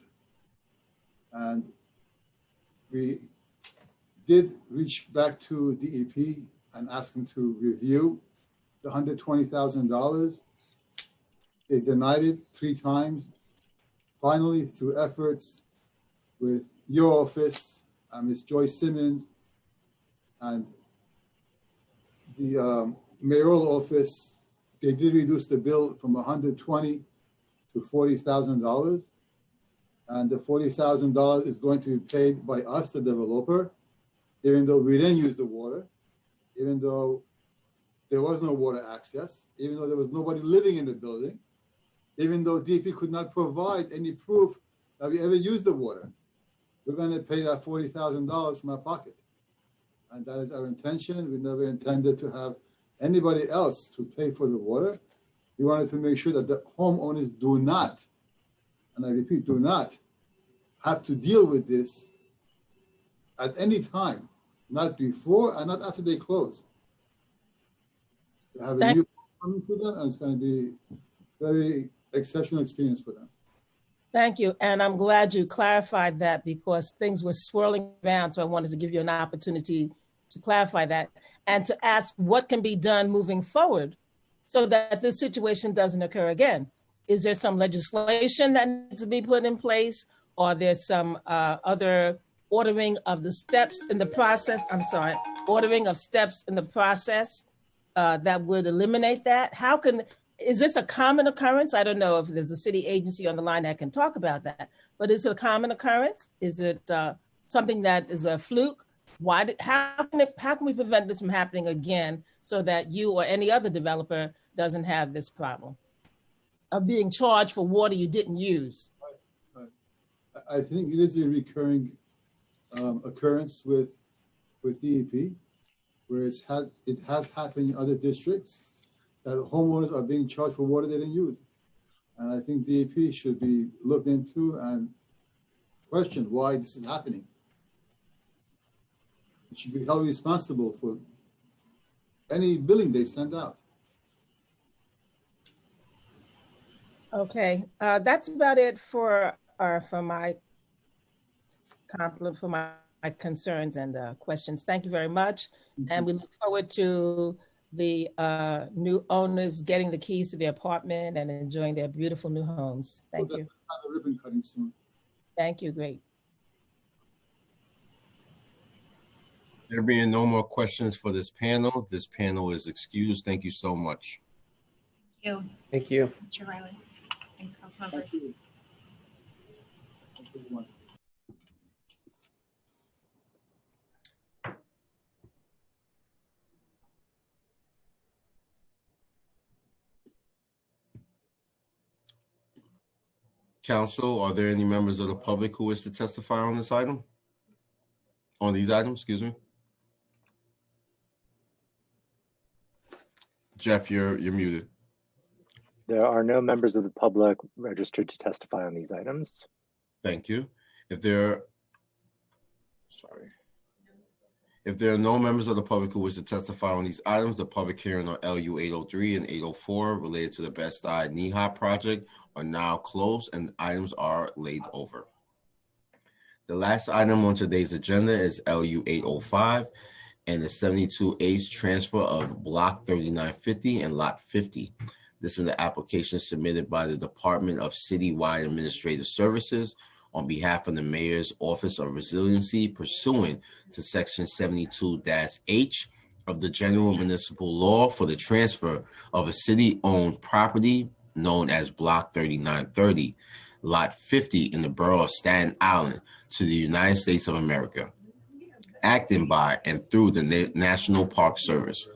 And we did reach back to DEP and ask them to review the $120,000. They denied it 3 times. Finally, through efforts with your office and Ms. Joyce Simmons and the mayoral office, they did reduce the bill from $120,000 to $40,000. And the $40,000 is going to be paid by us, the developer, even though we didn't use the water, even though there was no water access, even though there was nobody living in the building, even though DP could not provide any proof that we ever used the water. We're going to pay that $40,000 from our pocket. And that is our intention. We never intended to have anybody else to pay for the water. We wanted to make sure that the homeowners do not, and I repeat, do not have to deal with this at any time, not before and not after they close. They have a new coming to them, and it's going to be very exceptional experience for them. Thank you. And I'm glad you clarified that, because things were swirling around. So I wanted to give you an opportunity to clarify that and to ask what can be done moving forward so that this situation doesn't occur again. Is there some legislation that needs to be put in place, or there's some other ordering of the steps in the process? Ordering of steps in the process that would eliminate that? Is this a common occurrence? I don't know if there's a city agency on the line that can talk about that, but is it a common occurrence? Is it something that is a fluke? How can we prevent this from happening again so that you or any other developer doesn't have this problem of being charged for water you didn't use? I think it is a recurring occurrence with DEP, where it has happened in other districts, that homeowners are being charged for water they didn't use. And I think DEP should be looked into and questioned why this is happening. It should be held responsible for any billing they send out. Okay, that's about it for my concerns and questions. Thank you very much. And we look forward to the new owners getting the keys to their apartment and enjoying their beautiful new homes. Thank you. Have a ribbon cutting soon. Thank you, great. There being no more questions for this panel is excused. Thank you so much. Thank you. Thank you. Chair Riley. Thanks, council members. Council, are there any members of the public who wish to testify on this item? On these items, excuse me. Jeff, you're muted. There are no members of the public registered to testify on these items. Thank you. If there are no members of the public who wish to testify on these items, the public hearing on LU 803 and 804 related to the Bed-Stuy NEHA project are now closed and items are laid over. The last item on today's agenda is LU 805. and the 72H transfer of Block 3950 and Lot 50. This is the application submitted by the Department of Citywide Administrative Services on behalf of the Mayor's Office of Resiliency pursuant to Section 72-H of the General Municipal Law for the transfer of a city-owned property known as Block 3930, Lot 50 in the borough of Staten Island to the United States of America, acting by and through the National Park Service.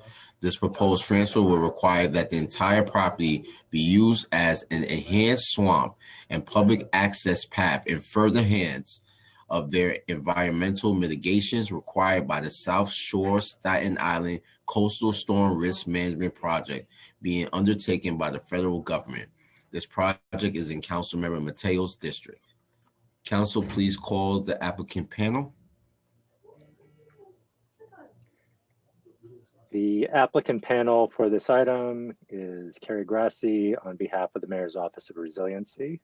This proposed transfer will require that the entire property be used as an enhanced swamp and public access path in furtherance of their environmental mitigations required by the South Shore Staten Island Coastal Storm Risk Management Project being undertaken by the federal government. This project is in Councilmember Mateo's district. Council, please call the applicant panel. The applicant panel for this item is Carrie Grassi on behalf of the Mayor's Office of Resiliency.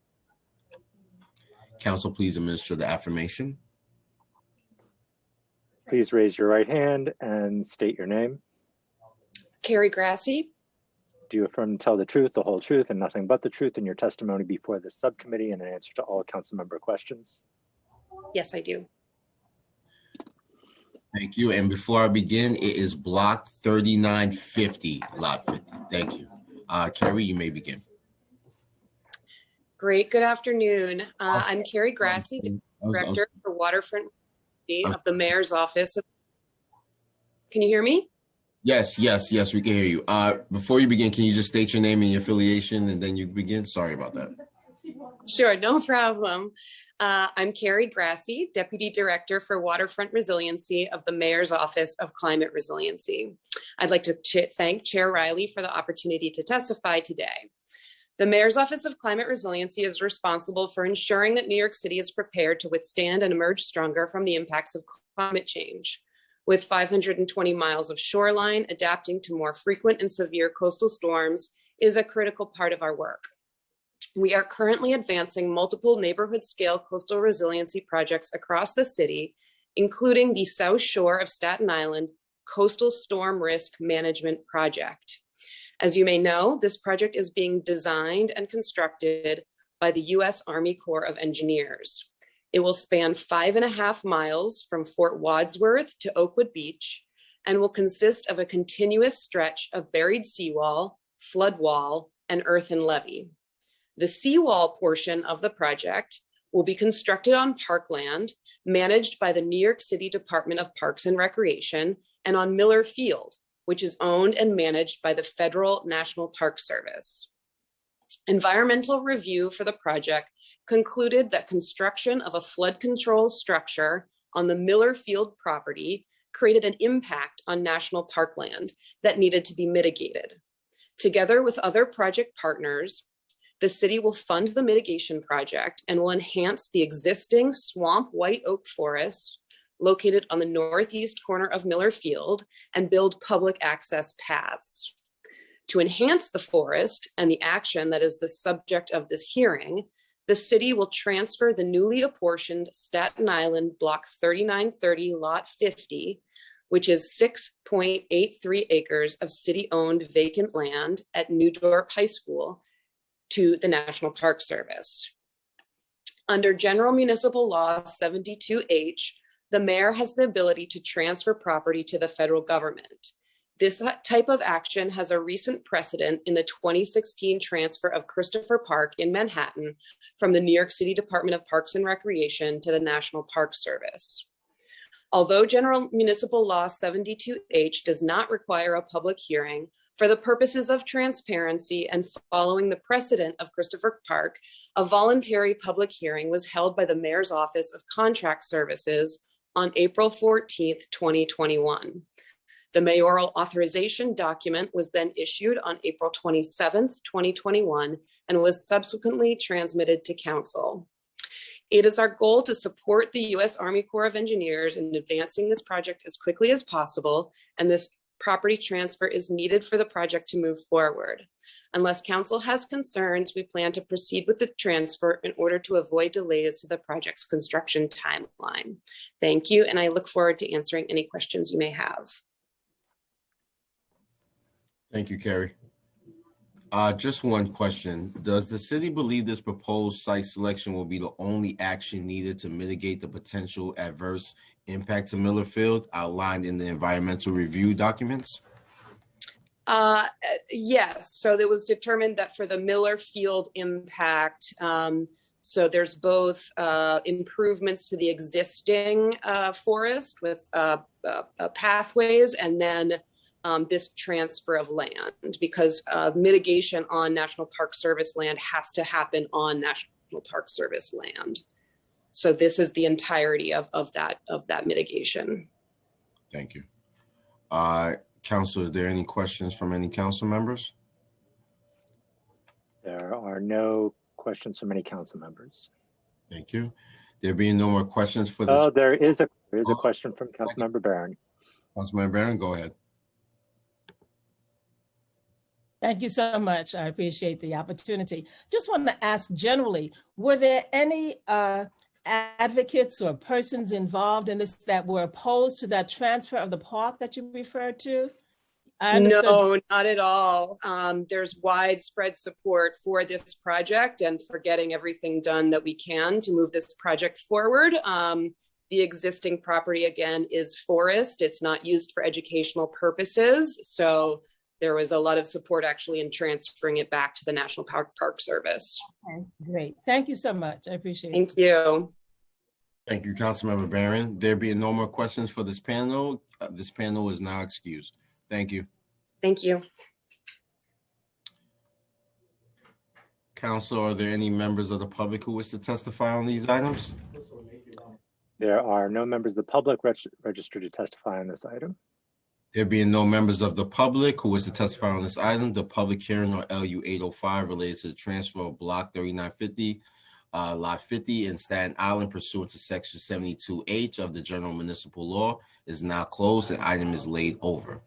Council, please administer the affirmation. Please raise your right hand and state your name. Carrie Grassi. Do you affirm to tell the truth, the whole truth, and nothing but the truth in your testimony before this subcommittee and in answer to all council member questions? Yes, I do. Thank you. And before I begin, it is Block 3950, Lot 50. Thank you. Carrie, you may begin. Great. Good afternoon. I'm Carrie Grassi, Director for Waterfront of the Mayor's Office. Can you hear me? Yes, we can hear you. Before you begin, can you just state your name and your affiliation and then you begin? Sorry about that. Sure, no problem. I'm Carrie Grassi, Deputy Director for Waterfront Resiliency of the Mayor's Office of Climate Resiliency. I'd like to thank Chair Riley for the opportunity to testify today. The Mayor's Office of Climate Resiliency is responsible for ensuring that New York City is prepared to withstand and emerge stronger from the impacts of climate change. With 520 miles of shoreline, adapting to more frequent and severe coastal storms is a critical part of our work. We are currently advancing multiple neighborhood-scale coastal resiliency projects across the city, including the South Shore of Staten Island Coastal Storm Risk Management Project. As you may know, this project is being designed and constructed by the U.S. Army Corps of Engineers. It will span 5.5 miles from Fort Wadsworth to Oakwood Beach and will consist of a continuous stretch of buried seawall, flood wall, and earthen levee. The seawall portion of the project will be constructed on parkland managed by the New York City Department of Parks and Recreation and on Miller Field, which is owned and managed by the Federal National Park Service. Environmental review for the project concluded that construction of a flood control structure on the Miller Field property created an impact on national parkland that needed to be mitigated. Together with other project partners, the city will fund the mitigation project and will enhance the existing swamp white oak forest located on the northeast corner of Miller Field and build public access paths. To enhance the forest and the action that is the subject of this hearing, the city will transfer the newly apportioned Staten Island Block 3930 Lot 50, which is 6.83 acres of city-owned vacant land at New Dorp High School, to the National Park Service. Under General Municipal Law 72H, the mayor has the ability to transfer property to the federal government. This type of action has a recent precedent in the 2016 transfer of Christopher Park in Manhattan from the New York City Department of Parks and Recreation to the National Park Service. Although General Municipal Law 72H does not require a public hearing, for the purposes of transparency and following the precedent of Christopher Park, a voluntary public hearing was held by the Mayor's Office of Contract Services on April 14th, 2021. The mayoral authorization document was then issued on April 27th, 2021, and was subsequently transmitted to council. It is our goal to support the U.S. Army Corps of Engineers in advancing this project as quickly as possible, and this property transfer is needed for the project to move forward. Unless council has concerns, we plan to proceed with the transfer in order to avoid delays to the project's construction timeline. Thank you, and I look forward to answering any questions you may have. Thank you, Carrie. Just one question. Does the city believe this proposed site selection will be the only action needed to mitigate the potential adverse impact to Miller Field outlined in the environmental review documents? Yes, so it was determined that for the Miller Field impact, so there's both improvements to the existing forest with pathways, and then this transfer of land, because mitigation on National Park Service land has to happen on National Park Service land. So this is the entirety of that mitigation. Thank you. Council, is there any questions from any council members? There are no questions from any council members. Thank you. There being no more questions for this. Oh, there is a question from Councilmember Barron. Councilmember Barron, go ahead. Thank you so much. I appreciate the opportunity. Just want to ask generally, were there any advocates or persons involved in this that were opposed to that transfer of the park that you referred to? No, not at all. There's widespread support for this project and for getting everything done that we can to move this project forward. The existing property, again, is forest. It's not used for educational purposes. So there was a lot of support actually in transferring it back to the National Park Service. Okay, great. Thank you so much. I appreciate it. Thank you. Thank you, Councilmember Barron. There being no more questions for this panel is now excused. Thank you. Thank you. Council, are there any members of the public who wish to testify on these items? There are no members of the public registered to testify on this item. There being no members of the public who wish to testify on this item, the public hearing on LU 805 related to the transfer of block 3950, lot 50 in Staten Island pursuant to section 72H of the general municipal law is now closed and item is laid over.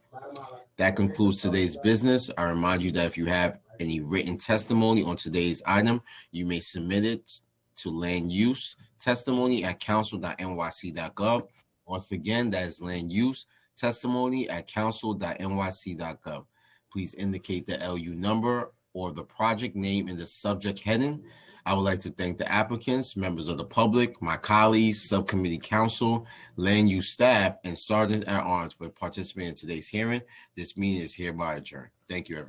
That concludes today's business. I remind you that if you have any written testimony on today's item, you may submit it to land use testimony at council.nyc.gov. Once again, that is land use testimony at council.nyc.gov. Please indicate the LU number or the project name in the subject heading. I would like to thank the applicants, members of the public, my colleagues, subcommittee council, land use staff, and Sergeant at Arms for participating in today's hearing. This meeting is hereby adjourned. Thank you, everyone.